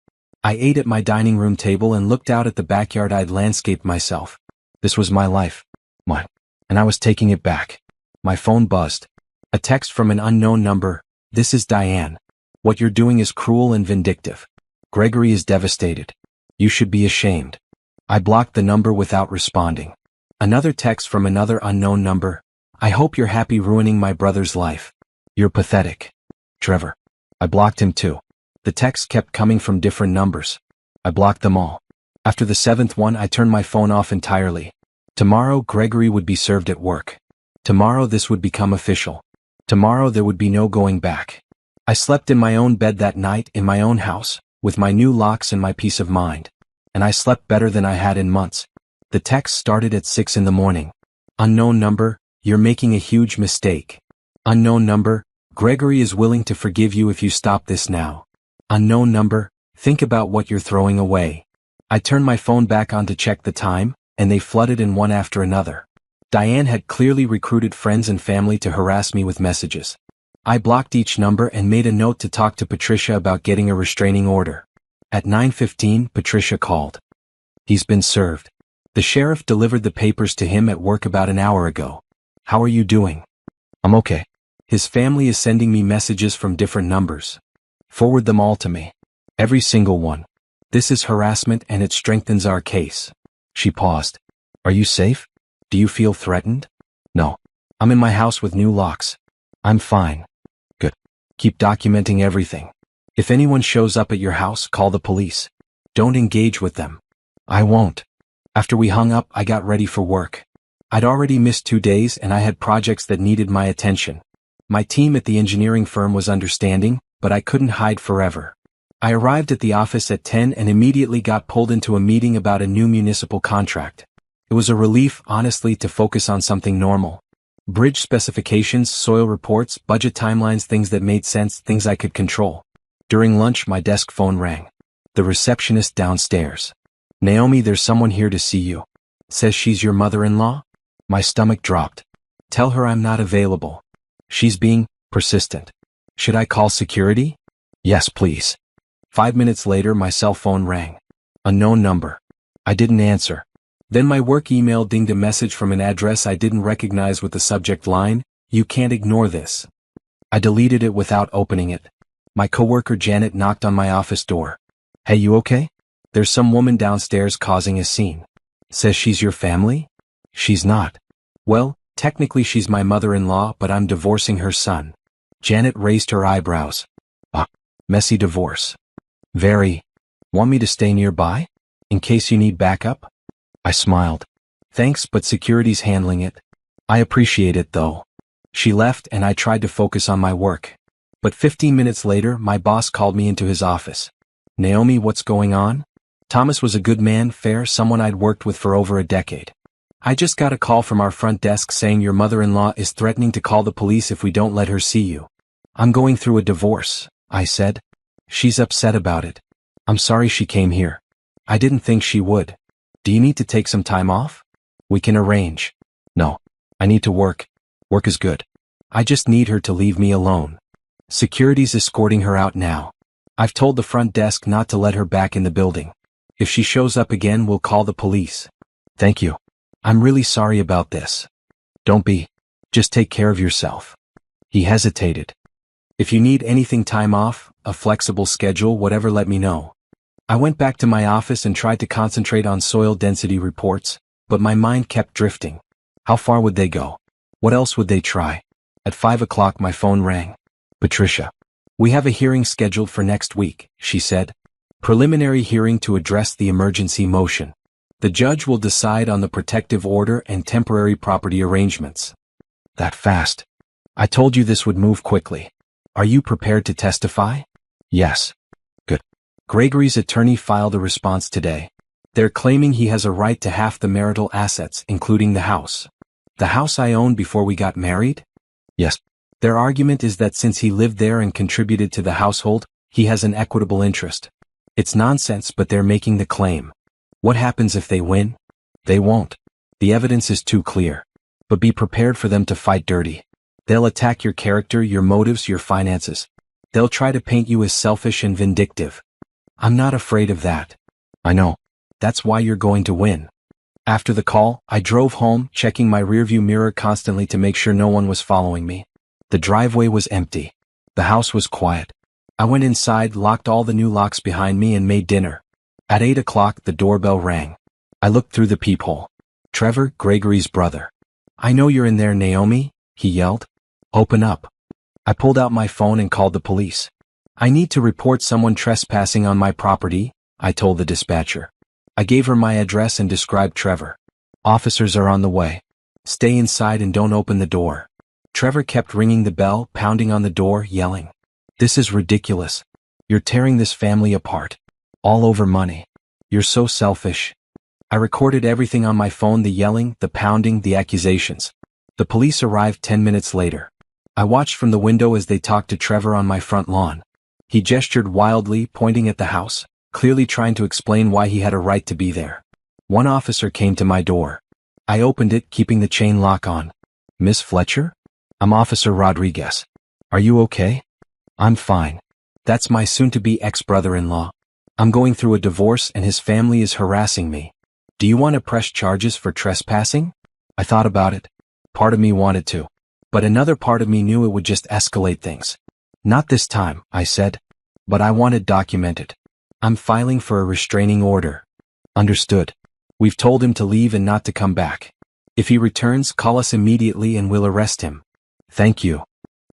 I ate at my dining room table and looked out at the backyard I'd landscaped myself. This was my life. Mine. And I was taking it back. My phone buzzed. A text from an unknown number. This is Diane. What you're doing is cruel and vindictive. Gregory is devastated. You should be ashamed. I blocked the number without responding. Another text from another unknown number. I hope you're happy ruining my brother's life. You're pathetic. Trevor. I blocked him too. The texts kept coming from different numbers. I blocked them all. After the 7th one, I turned my phone off entirely. Tomorrow, Gregory would be served at work. Tomorrow this would become official. Tomorrow there would be no going back. I slept in my own bed that night in my own house, with my new locks and my peace of mind. And I slept better than I had in months. The text started at 6 in the morning. Unknown number, you're making a huge mistake. Unknown number, Gregory is willing to forgive you if you stop this now. Unknown number, think about what you're throwing away. I turned my phone back on to check the time, and they flooded in one after another. Diane had clearly recruited friends and family to harass me with messages. I blocked each number and made a note to talk to Patricia about getting a restraining order. At 9:15, Patricia called. He's been served. The sheriff delivered the papers to him at work about an hour ago. How are you doing? I'm okay. His family is sending me messages from different numbers. Forward them all to me. Every single one. This is harassment and it strengthens our case. She paused. Are you safe? Do you feel threatened? No. I'm in my house with new locks. I'm fine. Good. Keep documenting everything. If anyone shows up at your house, call the police. Don't engage with them. I won't. After we hung up, I got ready for work. I'd already missed 2 days and I had projects that needed my attention. My team at the engineering firm was understanding, but I couldn't hide forever. I arrived at the office at 10 and immediately got pulled into a meeting about a new municipal contract. It was a relief, honestly, to focus on something normal. Bridge specifications, soil reports, budget timelines, things that made sense, things I could control. During lunch, my desk phone rang. The receptionist downstairs. Naomi, there's someone here to see you. Says she's your mother-in-law? My stomach dropped. Tell her I'm not available. She's being persistent. Should I call security? Yes, please. 5 minutes later, my cell phone rang. Unknown number. I didn't answer. Then my work email dinged a message from an address I didn't recognize with the subject line, "You can't ignore this." I deleted it without opening it. My coworker Janet knocked on my office door. Hey, you okay? There's some woman downstairs causing a scene. Says she's your family? She's not. Well, technically she's my mother-in-law, but I'm divorcing her son. Janet raised her eyebrows. Messy divorce. Very. Want me to stay nearby? In case you need backup? I smiled. Thanks, but security's handling it. I appreciate it though. She left and I tried to focus on my work. But 15 minutes later, my boss called me into his office. Naomi, what's going on? Thomas was a good man, fair, someone I'd worked with for over a decade. I just got a call from our front desk saying your mother-in-law is threatening to call the police if we don't let her see you. I'm going through a divorce, I said. She's upset about it. I'm sorry she came here. I didn't think she would. Do you need to take some time off? We can arrange. No. I need to work. Work is good. I just need her to leave me alone. Security's escorting her out now. I've told the front desk not to let her back in the building. If she shows up again, we'll call the police. Thank you. I'm really sorry about this. Don't be. Just take care of yourself. He hesitated. If you need anything, time off, a flexible schedule, whatever, let me know. I went back to my office and tried to concentrate on soil density reports, but my mind kept drifting. How far would they go? What else would they try? At 5 o'clock my phone rang. Patricia. We have a hearing scheduled for next week, she said. Preliminary hearing to address the emergency motion. The judge will decide on the protective order and temporary property arrangements. That fast. I told you this would move quickly. Are you prepared to testify? Yes. Good. Gregory's attorney filed a response today. They're claiming he has a right to half the marital assets, including the house. The house I owned before we got married? Yes. Their argument is that since he lived there and contributed to the household, he has an equitable interest. It's nonsense, but they're making the claim. What happens if they win? They won't. The evidence is too clear. But be prepared for them to fight dirty. They'll attack your character, your motives, your finances. They'll try to paint you as selfish and vindictive. I'm not afraid of that. I know. That's why you're going to win. After the call, I drove home, checking my rearview mirror constantly to make sure no one was following me. The driveway was empty. The house was quiet. I went inside, locked all the new locks behind me, and made dinner. At 8 o'clock, the doorbell rang. I looked through the peephole. Trevor, Gregory's brother. I know you're in there, Naomi, he yelled. Open up. I pulled out my phone and called the police. I need to report someone trespassing on my property, I told the dispatcher. I gave her my address and described Trevor. Officers are on the way. Stay inside and don't open the door. Trevor kept ringing the bell, pounding on the door, yelling. This is ridiculous. You're tearing this family apart. All over money. You're so selfish. I recorded everything on my phone, the yelling, the pounding, the accusations. The police arrived 10 minutes later. I watched from the window as they talked to Trevor on my front lawn. He gestured wildly, pointing at the house, clearly trying to explain why he had a right to be there. One officer came to my door. I opened it, keeping the chain lock on. Miss Fletcher? I'm Officer Rodriguez. Are you okay? I'm fine. That's my soon-to-be ex-brother-in-law. I'm going through a divorce and his family is harassing me. Do you want to press charges for trespassing? I thought about it. Part of me wanted to. But another part of me knew it would just escalate things. Not this time, I said. But I want it documented. I'm filing for a restraining order. Understood. We've told him to leave and not to come back. If he returns, call us immediately and we'll arrest him. Thank you.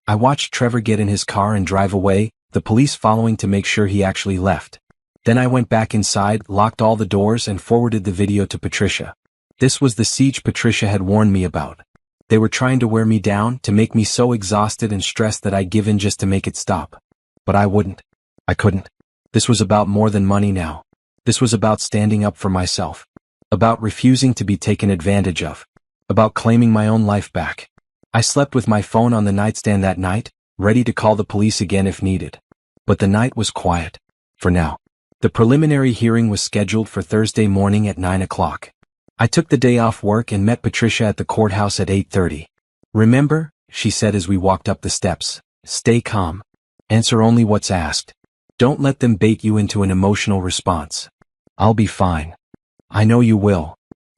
I watched Trevor get in his car and drive away, the police following to make sure he actually left. Then I went back inside, locked all the doors and forwarded the video to Patricia. This was the siege Patricia had warned me about. They were trying to wear me down, to make me so exhausted and stressed that I'd give in just to make it stop. But I wouldn't. I couldn't. This was about more than money now. This was about standing up for myself. About refusing to be taken advantage of. About claiming my own life back. I slept with my phone on the nightstand that night, ready to call the police again if needed. But the night was quiet. For now. The preliminary hearing was scheduled for Thursday morning at 9 o'clock. I took the day off work and met Patricia at the courthouse at 8:30. Remember, she said as we walked up the steps, stay calm. Answer only what's asked. Don't let them bait you into an emotional response. I'll be fine. I know you will.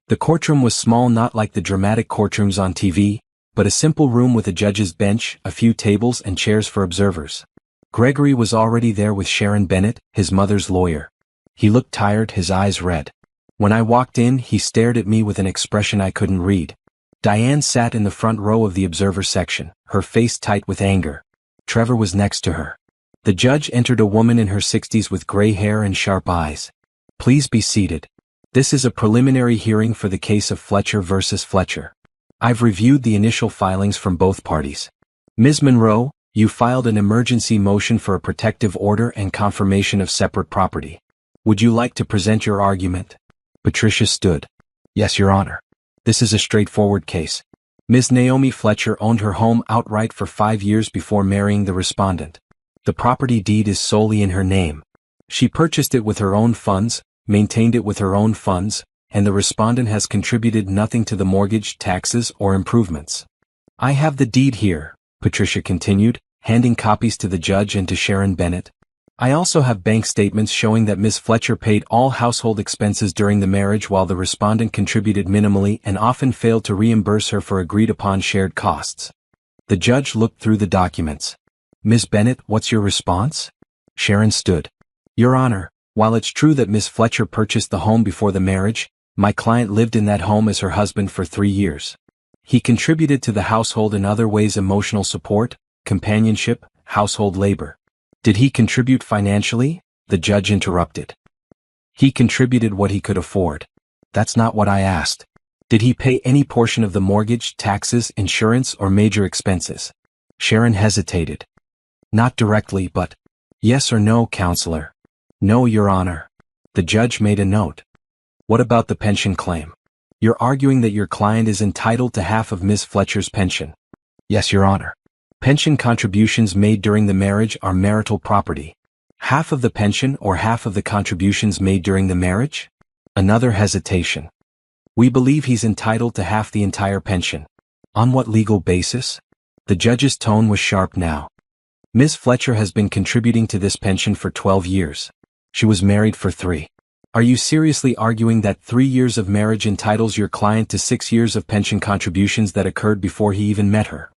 The courtroom was small, not like the dramatic courtrooms on TV, but a simple room with a judge's bench, a few tables and chairs for observers. Gregory was already there with Sharon Bennett, his mother's lawyer. He looked tired, his eyes red. When I walked in, he stared at me with an expression I couldn't read. Diane sat in the front row of the observer section, her face tight with anger. Trevor was next to her. The judge entered, a woman in her 60s with gray hair and sharp eyes. Please be seated. This is a preliminary hearing for the case of Fletcher versus Fletcher. I've reviewed the initial filings from both parties. Ms. Monroe, you filed an emergency motion for a protective order and confirmation of separate property. Would you like to present your argument? Patricia stood. Yes, Your Honor. This is a straightforward case. Ms. Naomi Fletcher owned her home outright for 5 years before marrying the respondent. The property deed is solely in her name. She purchased it with her own funds, maintained it with her own funds, and the respondent has contributed nothing to the mortgage, taxes, or improvements. I have the deed here, Patricia continued, handing copies to the judge and to Sharon Bennett. I also have bank statements showing that Ms. Fletcher paid all household expenses during the marriage while the respondent contributed minimally and often failed to reimburse her for agreed-upon shared costs. The judge looked through the documents. Ms. Bennett, what's your response? Sharon stood. Your Honor, while it's true that Ms. Fletcher purchased the home before the marriage, my client lived in that home as her husband for 3 years. He contributed to the household in other ways: emotional support, companionship, household labor. Did he contribute financially? The judge interrupted. He contributed what he could afford. That's not what I asked. Did he pay any portion of the mortgage, taxes, insurance, or major expenses? Sharon hesitated. Not directly, but... Yes or no, counselor? No, Your Honor. The judge made a note. What about the pension claim? You're arguing that your client is entitled to half of Ms. Fletcher's pension. Yes, Your Honor. Pension contributions made during the marriage are marital property. Half of the pension or half of the contributions made during the marriage? Another hesitation. We believe he's entitled to half the entire pension. On what legal basis? The judge's tone was sharp now. Ms. Fletcher has been contributing to this pension for 12 years. She was married for 3. Are you seriously arguing that 3 years of marriage entitles your client to 6 years of pension contributions that occurred before he even met her?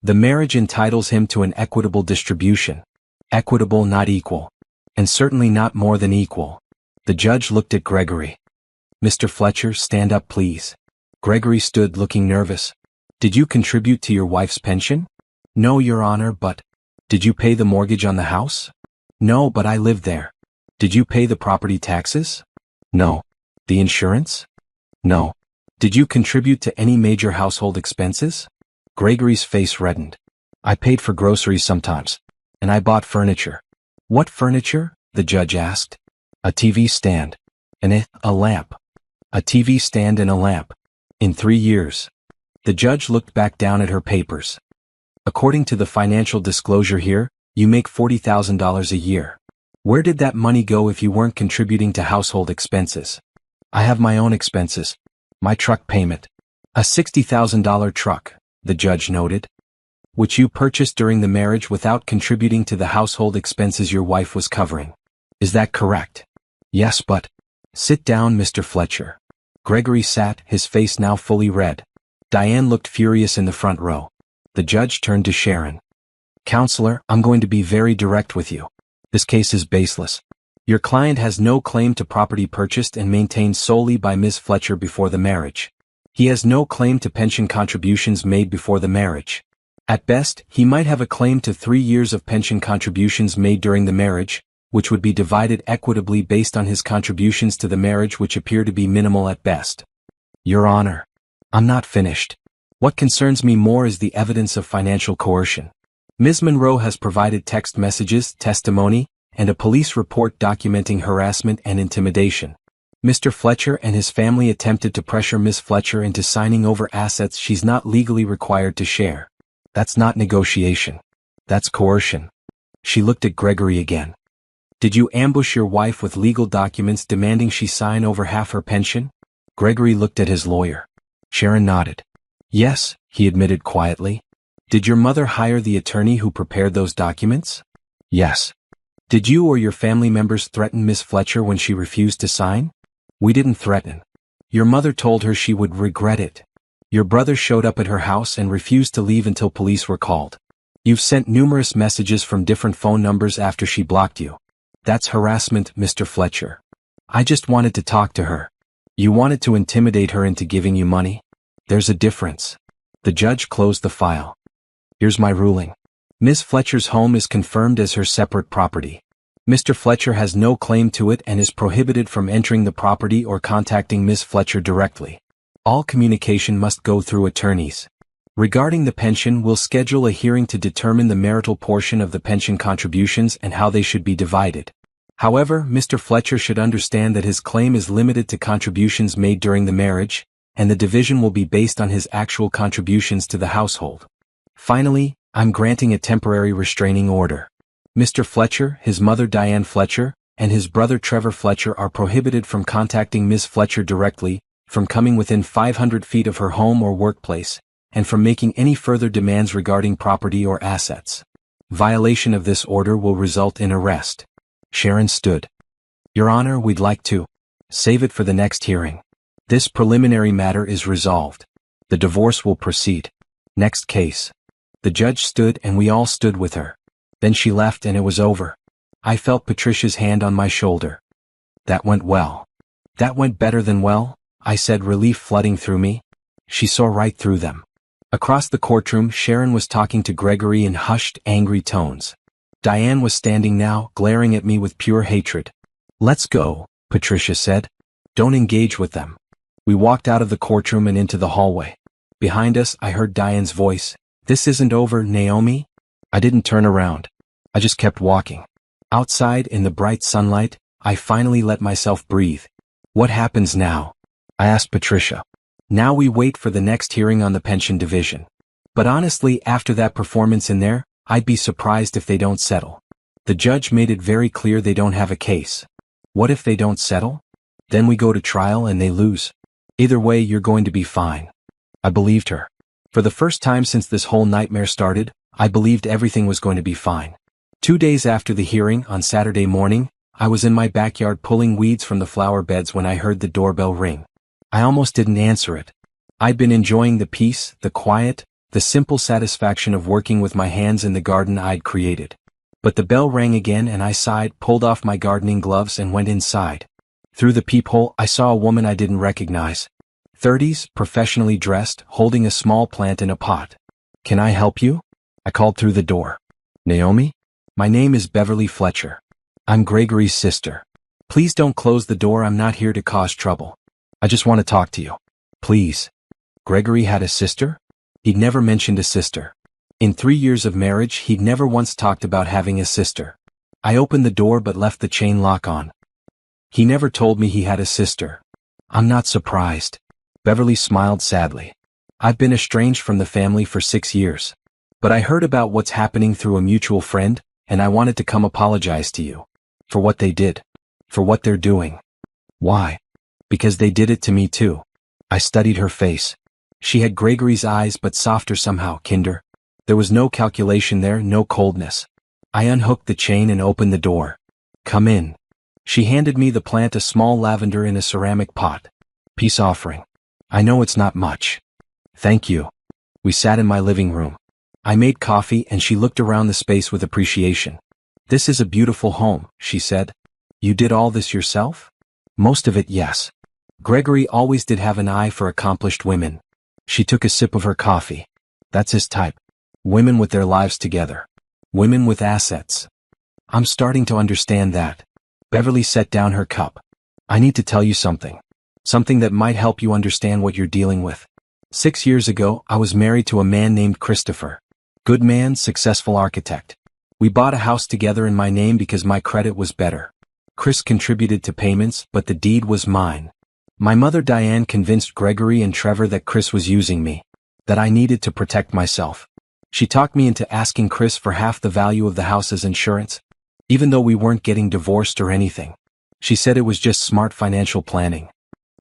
The marriage entitles him to an equitable distribution. Equitable, not equal. And certainly not more than equal. The judge looked at Gregory. Mr. Fletcher, stand up please. Gregory stood, looking nervous. Did you contribute to your wife's pension? No, Your Honor, but... Did you pay the mortgage on the house? No, but I lived there. Did you pay the property taxes? No. The insurance? No. Did you contribute to any major household expenses? Gregory's face reddened. I paid for groceries sometimes. And I bought furniture. What furniture? The judge asked. A TV stand. And a lamp. A TV stand and a lamp. In 3 years. The judge looked back down at her papers. According to the financial disclosure here, you make $40,000 a year. Where did that money go if you weren't contributing to household expenses? I have my own expenses. My truck payment. A $60,000 truck, the judge noted. Which you purchased during the marriage without contributing to the household expenses your wife was covering. Is that correct? Yes, but... Sit down, Mr. Fletcher. Gregory sat, his face now fully red. Diane looked furious in the front row. The judge turned to Sharon. Counselor, I'm going to be very direct with you. This case is baseless. Your client has no claim to property purchased and maintained solely by Ms. Fletcher before the marriage. He has no claim to pension contributions made before the marriage. At best, he might have a claim to 3 years of pension contributions made during the marriage, which would be divided equitably based on his contributions to the marriage, which appear to be minimal at best. Your Honor, I'm not finished. What concerns me more is the evidence of financial coercion. Ms. Monroe has provided text messages, testimony, and a police report documenting harassment and intimidation. Mr. Fletcher and his family attempted to pressure Ms. Fletcher into signing over assets she's not legally required to share. That's not negotiation. That's coercion. She looked at Gregory again. Did you ambush your wife with legal documents demanding she sign over half her pension? Gregory looked at his lawyer. Sharon nodded. Yes, he admitted quietly. Did your mother hire the attorney who prepared those documents? Yes. Did you or your family members threaten Ms. Fletcher when she refused to sign? We didn't threaten. Your mother told her she would regret it. Your brother showed up at her house and refused to leave until police were called. You've sent numerous messages from different phone numbers after she blocked you. That's harassment, Mr. Fletcher. I just wanted to talk to her. You wanted to intimidate her into giving you money? There's a difference. The judge closed the file. Here's my ruling. Ms. Fletcher's home is confirmed as her separate property. Mr. Fletcher has no claim to it and is prohibited from entering the property or contacting Ms. Fletcher directly. All communication must go through attorneys. Regarding the pension, we'll schedule a hearing to determine the marital portion of the pension contributions and how they should be divided. However, Mr. Fletcher should understand that his claim is limited to contributions made during the marriage, and the division will be based on his actual contributions to the household. Finally, I'm granting a temporary restraining order. Mr. Fletcher, his mother Diane Fletcher, and his brother Trevor Fletcher are prohibited from contacting Ms. Fletcher directly, from coming within 500 feet of her home or workplace, and from making any further demands regarding property or assets. Violation of this order will result in arrest. Sharon stood. Your Honor, we'd like to save it for the next hearing. This preliminary matter is resolved. The divorce will proceed. Next case. The judge stood and we all stood with her. Then she left and it was over. I felt Patricia's hand on my shoulder. That went well. That went better than well, I said, relief flooding through me. She saw right through them. Across the courtroom, Sharon was talking to Gregory in hushed, angry tones. Diane was standing now, glaring at me with pure hatred. Let's go, Patricia said. Don't engage with them. We walked out of the courtroom and into the hallway. Behind us, I heard Diane's voice. This isn't over, Naomi? I didn't turn around. I just kept walking. Outside, in the bright sunlight, I finally let myself breathe. What happens now? I asked Patricia. Now we wait for the next hearing on the pension division. But honestly, after that performance in there, I'd be surprised if they don't settle. The judge made it very clear they don't have a case. What if they don't settle? Then we go to trial and they lose. Either way, you're going to be fine. I believed her. For the first time since this whole nightmare started, I believed everything was going to be fine. 2 days after the hearing, on Saturday morning, I was in my backyard pulling weeds from the flower beds when I heard the doorbell ring. I almost didn't answer it. I'd been enjoying the peace, the quiet, the simple satisfaction of working with my hands in the garden I'd created. But the bell rang again and I sighed, pulled off my gardening gloves and went inside. Through the peephole, I saw a woman I didn't recognize. 30s, professionally dressed, holding a small plant in a pot. Can I help you? I called through the door. Naomi? My name is Beverly Fletcher. I'm Gregory's sister. Please don't close the door, I'm not here to cause trouble. I just want to talk to you. Please. Gregory had a sister? He'd never mentioned a sister. In 3 years of marriage, he'd never once talked about having a sister. I opened the door but left the chain lock on. He never told me he had a sister. I'm not surprised. Beverly smiled sadly. I've been estranged from the family for 6 years. But I heard about what's happening through a mutual friend, and I wanted to come apologize to you. For what they did. For what they're doing. Why? Because they did it to me too. I studied her face. She had Gregory's eyes but softer somehow, kinder. There was no calculation there, no coldness. I unhooked the chain and opened the door. Come in. She handed me the plant, a small lavender in a ceramic pot. Peace offering. I know it's not much. Thank you. We sat in my living room. I made coffee and she looked around the space with appreciation. This is a beautiful home, she said. You did all this yourself? Most of it, yes. Gregory always did have an eye for accomplished women. She took a sip of her coffee. That's his type. Women with their lives together. Women with assets. I'm starting to understand that. Beverly set down her cup. I need to tell you something. Something that might help you understand what you're dealing with. 6 years ago, I was married to a man named Christopher. Good man, successful architect. We bought a house together in my name because my credit was better. Chris contributed to payments, but the deed was mine. My mother Diane convinced Gregory and Trevor that Chris was using me. That I needed to protect myself. She talked me into asking Chris for half the value of the house as insurance. Even though we weren't getting divorced or anything. She said it was just smart financial planning.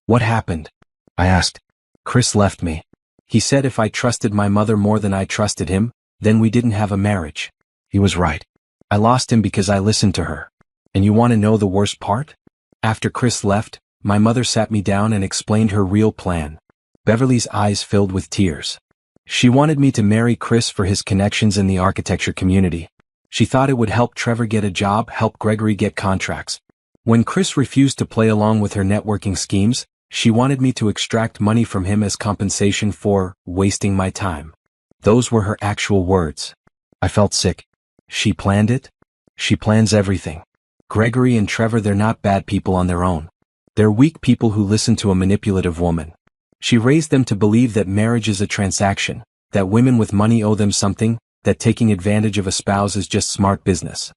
What happened? I asked. Chris left me. He said if I trusted my mother more than I trusted him, then we didn't have a marriage. He was right. I lost him because I listened to her. And you want to know the worst part? After Chris left, my mother sat me down and explained her real plan. Beverly's eyes filled with tears. She wanted me to marry Chris for his connections in the architecture community. She thought it would help Trevor get a job, help Gregory get contracts. When Chris refused to play along with her networking schemes, she wanted me to extract money from him as compensation for wasting my time. Those were her actual words. I felt sick. She planned it? She plans everything. Gregory and Trevor, they're not bad people on their own. They're weak people who listen to a manipulative woman. She raised them to believe that marriage is a transaction, that women with money owe them something, that taking advantage of a spouse is just smart business.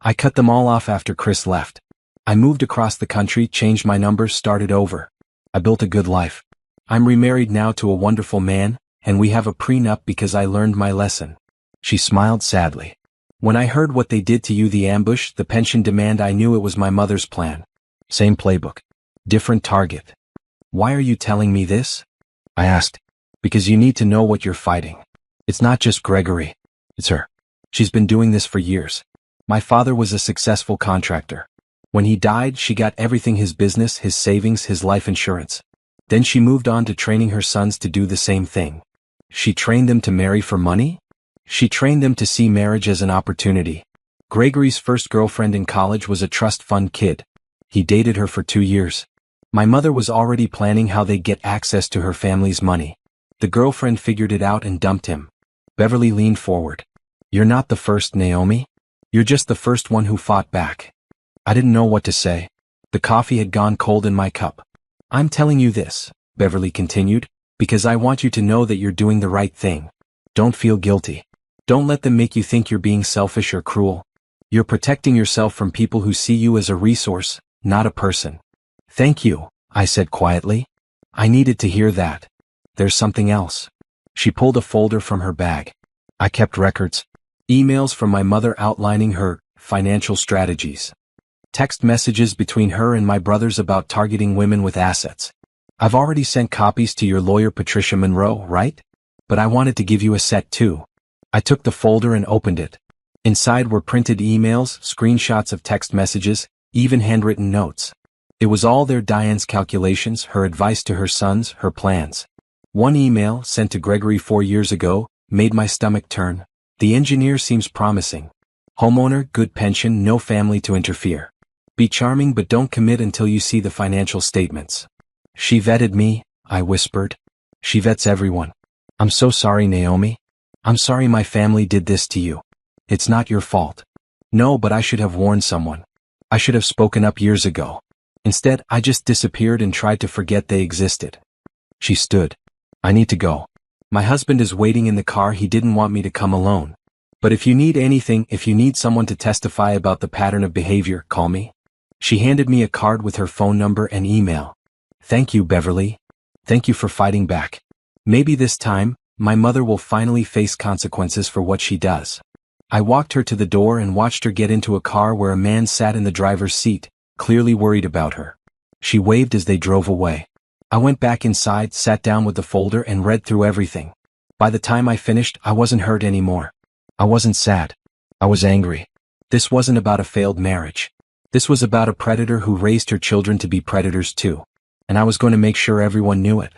I cut them all off after Chris left. I moved across the country, changed my number, started over. I built a good life. I'm remarried now to a wonderful man, and we have a prenup because I learned my lesson. She smiled sadly. When I heard what they did to you, the ambush, the pension demand, I knew it was my mother's plan. Same playbook. Different target. Why are you telling me this? I asked. Because you need to know what you're fighting. It's not just Gregory. It's her. She's been doing this for years. My father was a successful contractor. When he died, she got everything, his business, his savings, his life insurance. Then she moved on to training her sons to do the same thing. She trained them to marry for money? She trained them to see marriage as an opportunity. Gregory's first girlfriend in college was a trust fund kid. He dated her for 2 years. My mother was already planning how they'd get access to her family's money. The girlfriend figured it out and dumped him. Beverly leaned forward. You're not the first, Naomi. You're just the first one who fought back. I didn't know what to say. The coffee had gone cold in my cup. I'm telling you this, Beverly continued, because I want you to know that you're doing the right thing. Don't feel guilty. Don't let them make you think you're being selfish or cruel. You're protecting yourself from people who see you as a resource, not a person. Thank you, I said quietly. I needed to hear that. There's something else. She pulled a folder from her bag. I kept records. Emails from my mother outlining her financial strategies. Text messages between her and my brothers about targeting women with assets. I've already sent copies to your lawyer Patricia Monroe, right? But I wanted to give you a set too. I took the folder and opened it. Inside were printed emails, screenshots of text messages, even handwritten notes. It was all there, Diane's calculations, her advice to her sons, her plans. One email, sent to Gregory 4 years ago, made my stomach turn. The engineer seems promising. Homeowner, good pension, no family to interfere. Be charming but don't commit until you see the financial statements. She vetted me, I whispered. She vets everyone. I'm so sorry, Naomi. I'm sorry my family did this to you. It's not your fault. No, but I should have warned someone. I should have spoken up years ago. Instead, I just disappeared and tried to forget they existed. She stood. I need to go. My husband is waiting in the car. He didn't want me to come alone. But if you need anything, if you need someone to testify about the pattern of behavior, call me. She handed me a card with her phone number and email. Thank you, Beverly. Thank you for fighting back. Maybe this time, my mother will finally face consequences for what she does. I walked her to the door and watched her get into a car where a man sat in the driver's seat, clearly worried about her. She waved as they drove away. I went back inside, sat down with the folder and read through everything. By the time I finished, I wasn't hurt anymore. I wasn't sad. I was angry. This wasn't about a failed marriage. This was about a predator who raised her children to be predators too. And I was going to make sure everyone knew it.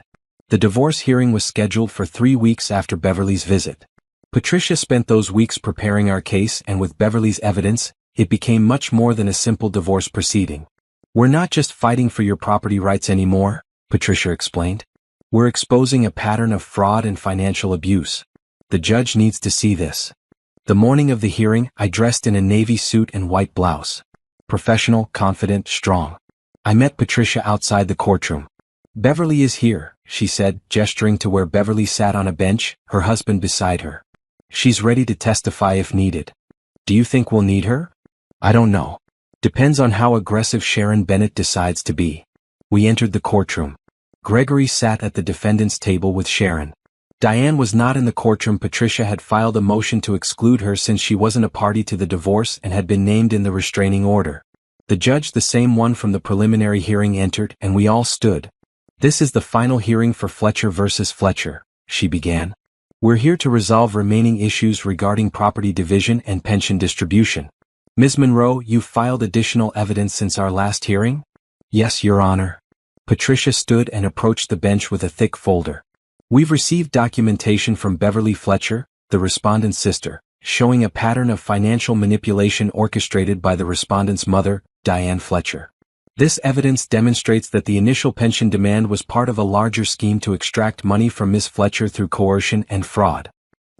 The divorce hearing was scheduled for 3 weeks after Beverly's visit. Patricia spent those weeks preparing our case, and with Beverly's evidence, it became much more than a simple divorce proceeding. We're not just fighting for your property rights anymore, Patricia explained. We're exposing a pattern of fraud and financial abuse. The judge needs to see this. The morning of the hearing, I dressed in a navy suit and white blouse. Professional, confident, strong. I met Patricia outside the courtroom. Beverly is here, she said, gesturing to where Beverly sat on a bench, her husband beside her. She's ready to testify if needed. Do you think we'll need her? I don't know. Depends on how aggressive Sharon Bennett decides to be. We entered the courtroom. Gregory sat at the defendant's table with Sharon. Diane was not in the courtroom. Patricia had filed a motion to exclude her since she wasn't a party to the divorce and had been named in the restraining order. The judge, the same one from the preliminary hearing, entered, and we all stood. This is the final hearing for Fletcher versus Fletcher, she began. We're here to resolve remaining issues regarding property division and pension distribution. Ms. Monroe, you've filed additional evidence since our last hearing? Yes, Your Honor. Patricia stood and approached the bench with a thick folder. We've received documentation from Beverly Fletcher, the respondent's sister, showing a pattern of financial manipulation orchestrated by the respondent's mother, Diane Fletcher. This evidence demonstrates that the initial pension demand was part of a larger scheme to extract money from Ms. Fletcher through coercion and fraud.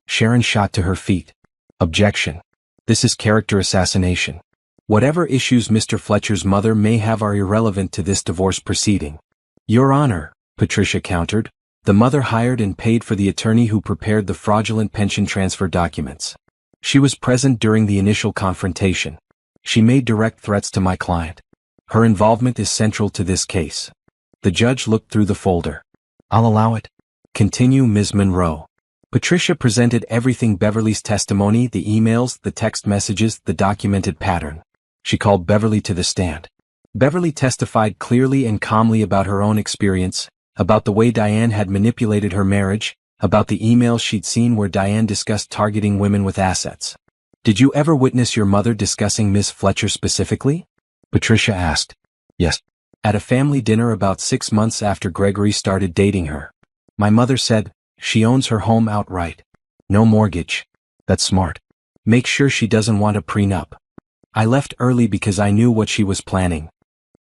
Sharon shot to her feet. Objection. This is character assassination. Whatever issues Mr. Fletcher's mother may have are irrelevant to this divorce proceeding. Your Honor, Patricia countered, the mother hired and paid for the attorney who prepared the fraudulent pension transfer documents. She was present during the initial confrontation. She made direct threats to my client. Her involvement is central to this case. The judge looked through the folder. I'll allow it. Continue, Ms. Monroe. Patricia presented everything: Beverly's testimony, the emails, the text messages, the documented pattern. She called Beverly to the stand. Beverly testified clearly and calmly about her own experience, about the way Diane had manipulated her marriage, about the emails she'd seen where Diane discussed targeting women with assets. Did you ever witness your mother discussing Miss Fletcher specifically? Patricia asked. Yes. At a family dinner about 6 months after Gregory started dating her. My mother said, she owns her home outright. No mortgage. That's smart. Make sure she doesn't want a prenup. I left early because I knew what she was planning.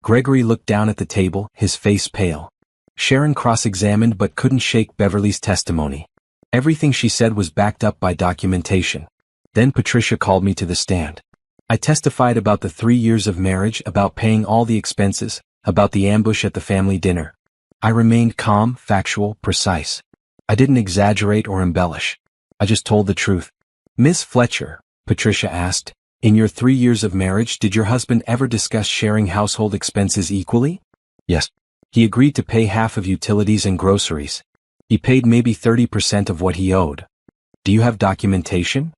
Gregory looked down at the table, his face pale. Sharon cross-examined but couldn't shake Beverly's testimony. Everything she said was backed up by documentation. Then Patricia called me to the stand. I testified about the 3 years of marriage, about paying all the expenses, about the ambush at the family dinner. I remained calm, factual, precise. I didn't exaggerate or embellish. I just told the truth. Miss Fletcher, Patricia asked, in your 3 years of marriage, did your husband ever discuss sharing household expenses equally? Yes. He agreed to pay half of utilities and groceries. He paid maybe 30% of what he owed. Do you have documentation?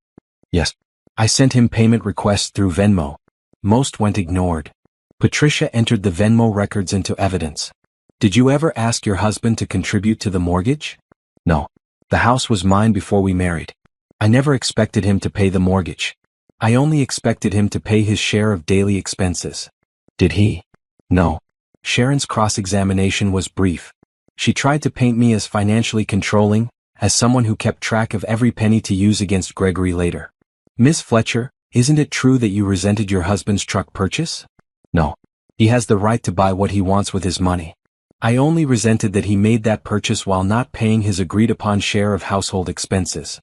Yes. I sent him payment requests through Venmo. Most went ignored. Patricia entered the Venmo records into evidence. Did you ever ask your husband to contribute to the mortgage? No. The house was mine before we married. I never expected him to pay the mortgage. I only expected him to pay his share of daily expenses. Did he? No. Sharon's cross-examination was brief. She tried to paint me as financially controlling, as someone who kept track of every penny to use against Gregory later. Miss Fletcher, isn't it true that you resented your husband's truck purchase? No. He has the right to buy what he wants with his money. I only resented that he made that purchase while not paying his agreed-upon share of household expenses.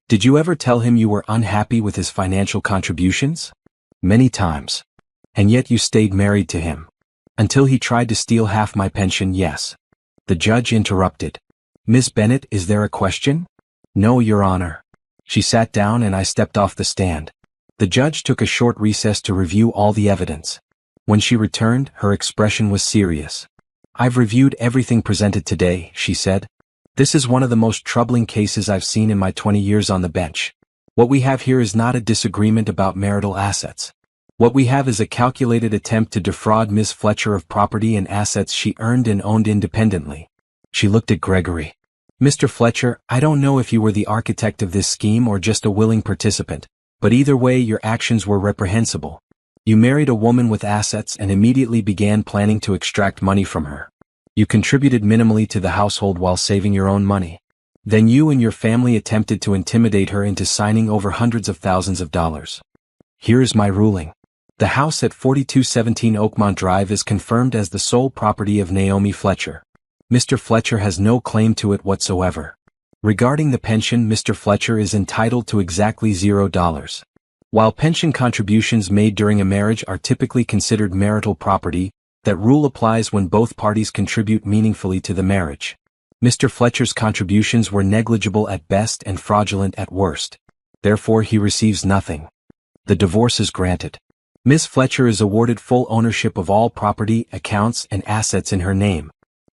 Did you ever tell him you were unhappy with his financial contributions? Many times. And yet you stayed married to him. Until he tried to steal half my pension, yes. The judge interrupted. Miss Bennett, is there a question? No, Your Honor. She sat down and I stepped off the stand. The judge took a short recess to review all the evidence. When she returned, her expression was serious. I've reviewed everything presented today, she said. This is one of the most troubling cases I've seen in my 20 years on the bench. What we have here is not a disagreement about marital assets. What we have is a calculated attempt to defraud Ms. Fletcher of property and assets she earned and owned independently. She looked at Gregory. Mr. Fletcher, I don't know if you were the architect of this scheme or just a willing participant, but either way your actions were reprehensible. You married a woman with assets and immediately began planning to extract money from her. You contributed minimally to the household while saving your own money. Then you and your family attempted to intimidate her into signing over hundreds of thousands of dollars. Here is my ruling. The house at 4217 Oakmont Drive is confirmed as the sole property of Naomi Fletcher. Mr. Fletcher has no claim to it whatsoever. Regarding the pension, Mr. Fletcher is entitled to exactly $0. While pension contributions made during a marriage are typically considered marital property, that rule applies when both parties contribute meaningfully to the marriage. Mr. Fletcher's contributions were negligible at best and fraudulent at worst. Therefore, he receives nothing. The divorce is granted. Ms. Fletcher is awarded full ownership of all property, accounts, and assets in her name.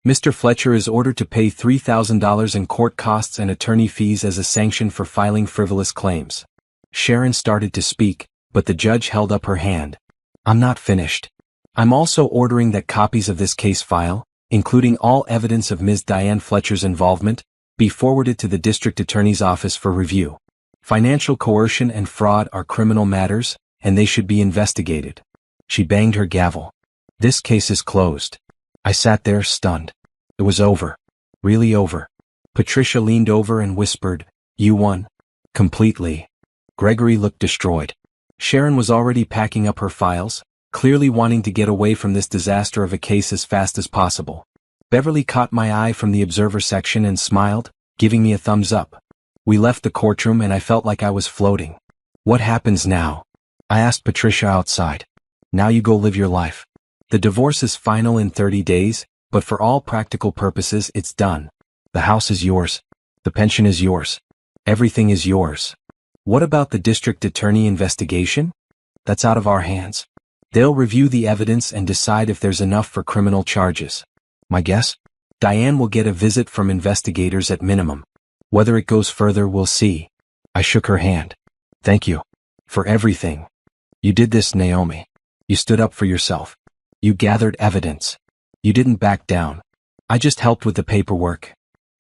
Mr. Fletcher is ordered to pay $3,000 in court costs and attorney fees as a sanction for filing frivolous claims. Sharon started to speak, but the judge held up her hand. I'm not finished. I'm also ordering that copies of this case file, including all evidence of Ms. Diane Fletcher's involvement, be forwarded to the district attorney's office for review. Financial coercion and fraud are criminal matters, and they should be investigated. She banged her gavel. This case is closed. I sat there stunned. It was over. Really over. Patricia leaned over and whispered, You won. Completely. Gregory looked destroyed. Sharon was already packing up her files, clearly wanting to get away from this disaster of a case as fast as possible. Beverly caught my eye from the observer section and smiled, giving me a thumbs up. We left the courtroom and I felt like I was floating. What happens now? I asked Patricia outside. Now you go live your life. The divorce is final in 30 days, but for all practical purposes it's done. The house is yours. The pension is yours. Everything is yours. What about the district attorney investigation? That's out of our hands. They'll review the evidence and decide if there's enough for criminal charges. My guess? Diane will get a visit from investigators at minimum. Whether it goes further, we'll see. I shook her hand. Thank you. For everything. You did this, Naomi. You stood up for yourself. You gathered evidence. You didn't back down. I just helped with the paperwork.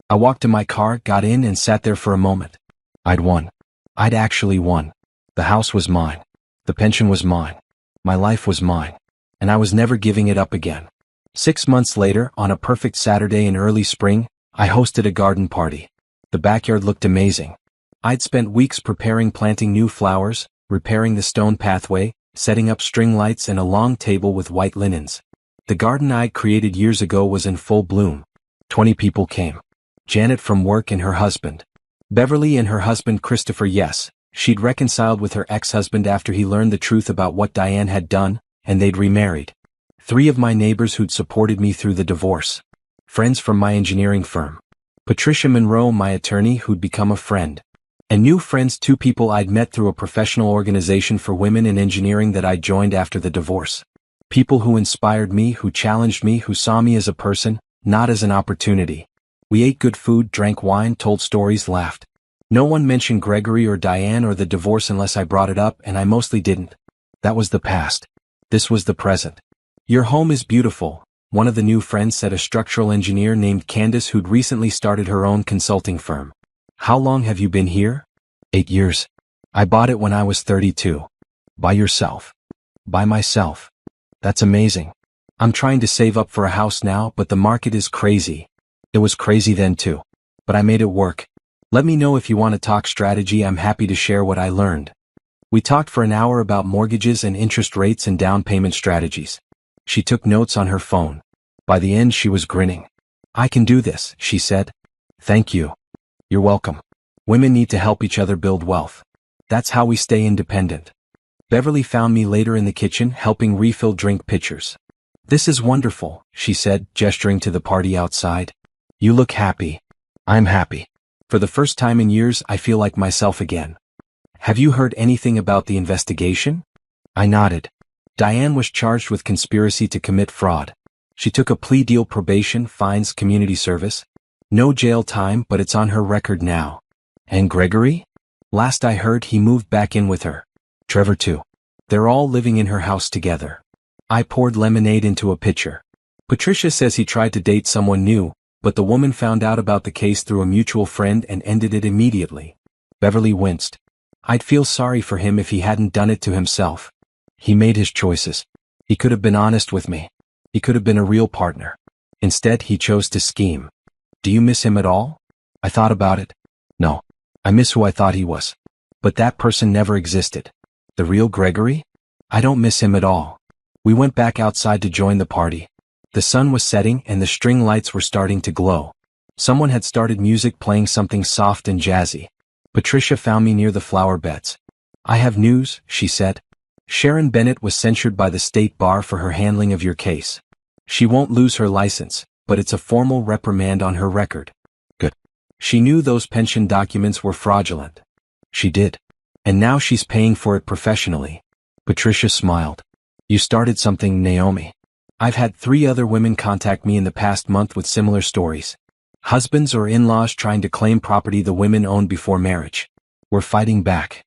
I walked to my car, got in, and sat there for a moment. I'd won. I'd actually won. The house was mine. The pension was mine. My life was mine. And I was never giving it up again. 6 months later, on a perfect Saturday in early spring, I hosted a garden party. The backyard looked amazing. I'd spent weeks preparing, planting new flowers, repairing the stone pathway, setting up string lights and a long table with white linens. The garden I'd created years ago was in full bloom. 20 people came. Janet from work and her husband. Beverly and her husband Christopher. Yes, she'd reconciled with her ex-husband after he learned the truth about what Diane had done, and they'd remarried. 3 of my neighbors who'd supported me through the divorce. Friends from my engineering firm. Patricia Monroe, my attorney, who'd become a friend. And new friends, 2 people I'd met through a professional organization for women in engineering that I joined after the divorce. People who inspired me, who challenged me, who saw me as a person, not as an opportunity. We ate good food, drank wine, told stories, laughed. No one mentioned Gregory or Diane or the divorce unless I brought it up, and I mostly didn't. That was the past. This was the present. Your home is beautiful, one of the new friends said, a structural engineer named Candace who'd recently started her own consulting firm. How long have you been here? 8 years. I bought it when I was 32. By yourself. By myself. That's amazing. I'm trying to save up for a house now, but the market is crazy. It was crazy then too. But I made it work. Let me know if you want to talk strategy. I'm happy to share what I learned. We talked for an hour about mortgages and interest rates and down payment strategies. She took notes on her phone. By the end she was grinning. I can do this, she said. Thank you. You're welcome. Women need to help each other build wealth. That's how we stay independent. Beverly found me later in the kitchen helping refill drink pitchers. This is wonderful, she said, gesturing to the party outside. You look happy. I'm happy. For the first time in years, I feel like myself again. Have you heard anything about the investigation? I nodded. Diane was charged with conspiracy to commit fraud. She took a plea deal, probation, fines, community service. No jail time, but it's on her record now. And Gregory? Last I heard, he moved back in with her. Trevor too. They're all living in her house together. I poured lemonade into a pitcher. Patricia says he tried to date someone new, but the woman found out about the case through a mutual friend and ended it immediately. Beverly winced. I'd feel sorry for him if he hadn't done it to himself. He made his choices. He could have been honest with me. He could have been a real partner. Instead, he chose to scheme. Do you miss him at all? I thought about it. No. I miss who I thought he was. But that person never existed. The real Gregory? I don't miss him at all. We went back outside to join the party. The sun was setting and the string lights were starting to glow. Someone had started music, playing something soft and jazzy. Patricia found me near the flower beds. I have news, she said. Sharon Bennett was censured by the state bar for her handling of your case. She won't lose her license, but it's a formal reprimand on her record. Good. She knew those pension documents were fraudulent. She did. And now she's paying for it professionally. Patricia smiled. You started something, Naomi. I've had 3 other women contact me in the past month with similar stories. Husbands or in-laws trying to claim property the women owned before marriage. We're fighting back.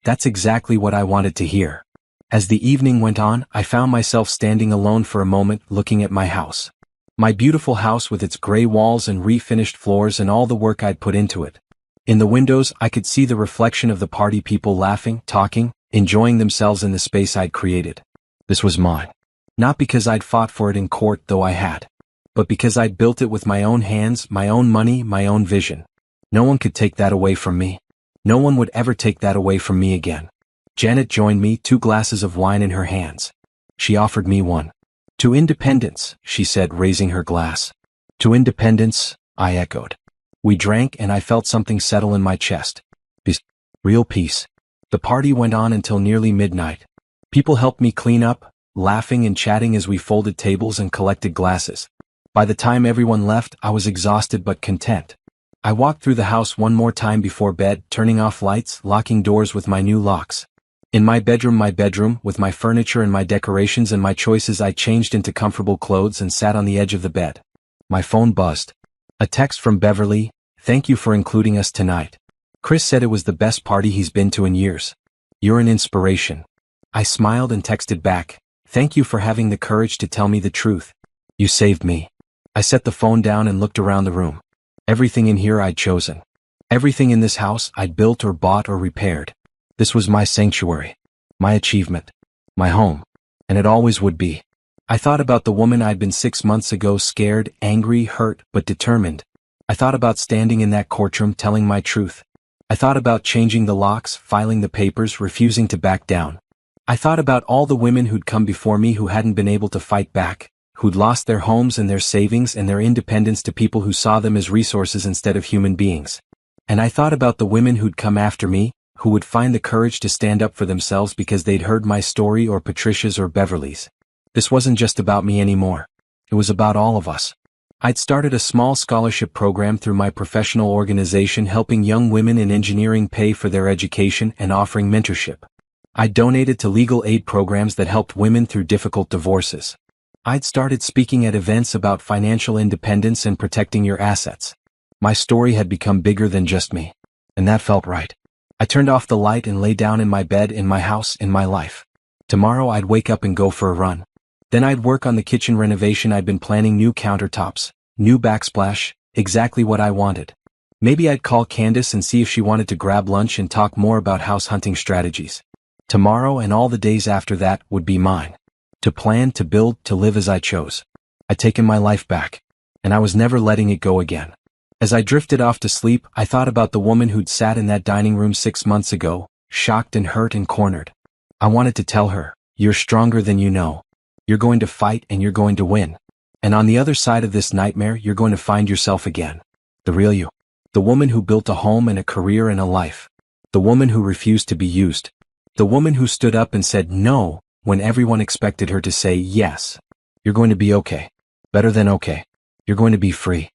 That's exactly what I wanted to hear. As the evening went on, I found myself standing alone for a moment, looking at my house. My beautiful house with its gray walls and refinished floors and all the work I'd put into it. In the windows, I could see the reflection of the party people laughing, talking, enjoying themselves in the space I'd created. This was mine. Not because I'd fought for it in court, though I had. But because I'd built it with my own hands, my own money, my own vision. No one could take that away from me. No one would ever take that away from me again. Janet joined me, 2 glasses of wine in her hands. She offered me one. To independence, she said, raising her glass. To independence, I echoed. We drank and I felt something settle in my chest. Peace. Real peace. The party went on until nearly midnight. People helped me clean up, laughing and chatting as we folded tables and collected glasses. By the time everyone left, I was exhausted but content. I walked through the house one more time before bed, turning off lights, locking doors with my new locks. In my bedroom, with my furniture and my decorations and my choices, I changed into comfortable clothes and sat on the edge of the bed. My phone buzzed. A text from Beverly, "Thank you for including us tonight. Chris said it was the best party he's been to in years. You're an inspiration." I smiled and texted back, "Thank you for having the courage to tell me the truth. You saved me." I set the phone down and looked around the room. Everything in here I'd chosen. Everything in this house I'd built or bought or repaired. This was my sanctuary, my achievement, my home, and it always would be. I thought about the woman I'd been 6 months ago, scared, angry, hurt, but determined. I thought about standing in that courtroom telling my truth. I thought about changing the locks, filing the papers, refusing to back down. I thought about all the women who'd come before me who hadn't been able to fight back, who'd lost their homes and their savings and their independence to people who saw them as resources instead of human beings. And I thought about the women who'd come after me, who would find the courage to stand up for themselves because they'd heard my story or Patricia's or Beverly's. This wasn't just about me anymore. It was about all of us. I'd started a small scholarship program through my professional organization, helping young women in engineering pay for their education and offering mentorship. I'd donated to legal aid programs that helped women through difficult divorces. I'd started speaking at events about financial independence and protecting your assets. My story had become bigger than just me. And that felt right. I turned off the light and lay down in my bed, in my house, in my life. Tomorrow I'd wake up and go for a run. Then I'd work on the kitchen renovation I'd been planning, new countertops, new backsplash, exactly what I wanted. Maybe I'd call Candace and see if she wanted to grab lunch and talk more about house hunting strategies. Tomorrow and all the days after that would be mine. To plan, to build, to live as I chose. I'd taken my life back. And I was never letting it go again. As I drifted off to sleep, I thought about the woman who'd sat in that dining room 6 months ago, shocked and hurt and cornered. I wanted to tell her, "You're stronger than you know. You're going to fight and you're going to win. And on the other side of this nightmare, you're going to find yourself again. The real you. The woman who built a home and a career and a life. The woman who refused to be used. The woman who stood up and said no when everyone expected her to say yes. You're going to be okay. Better than okay. You're going to be free.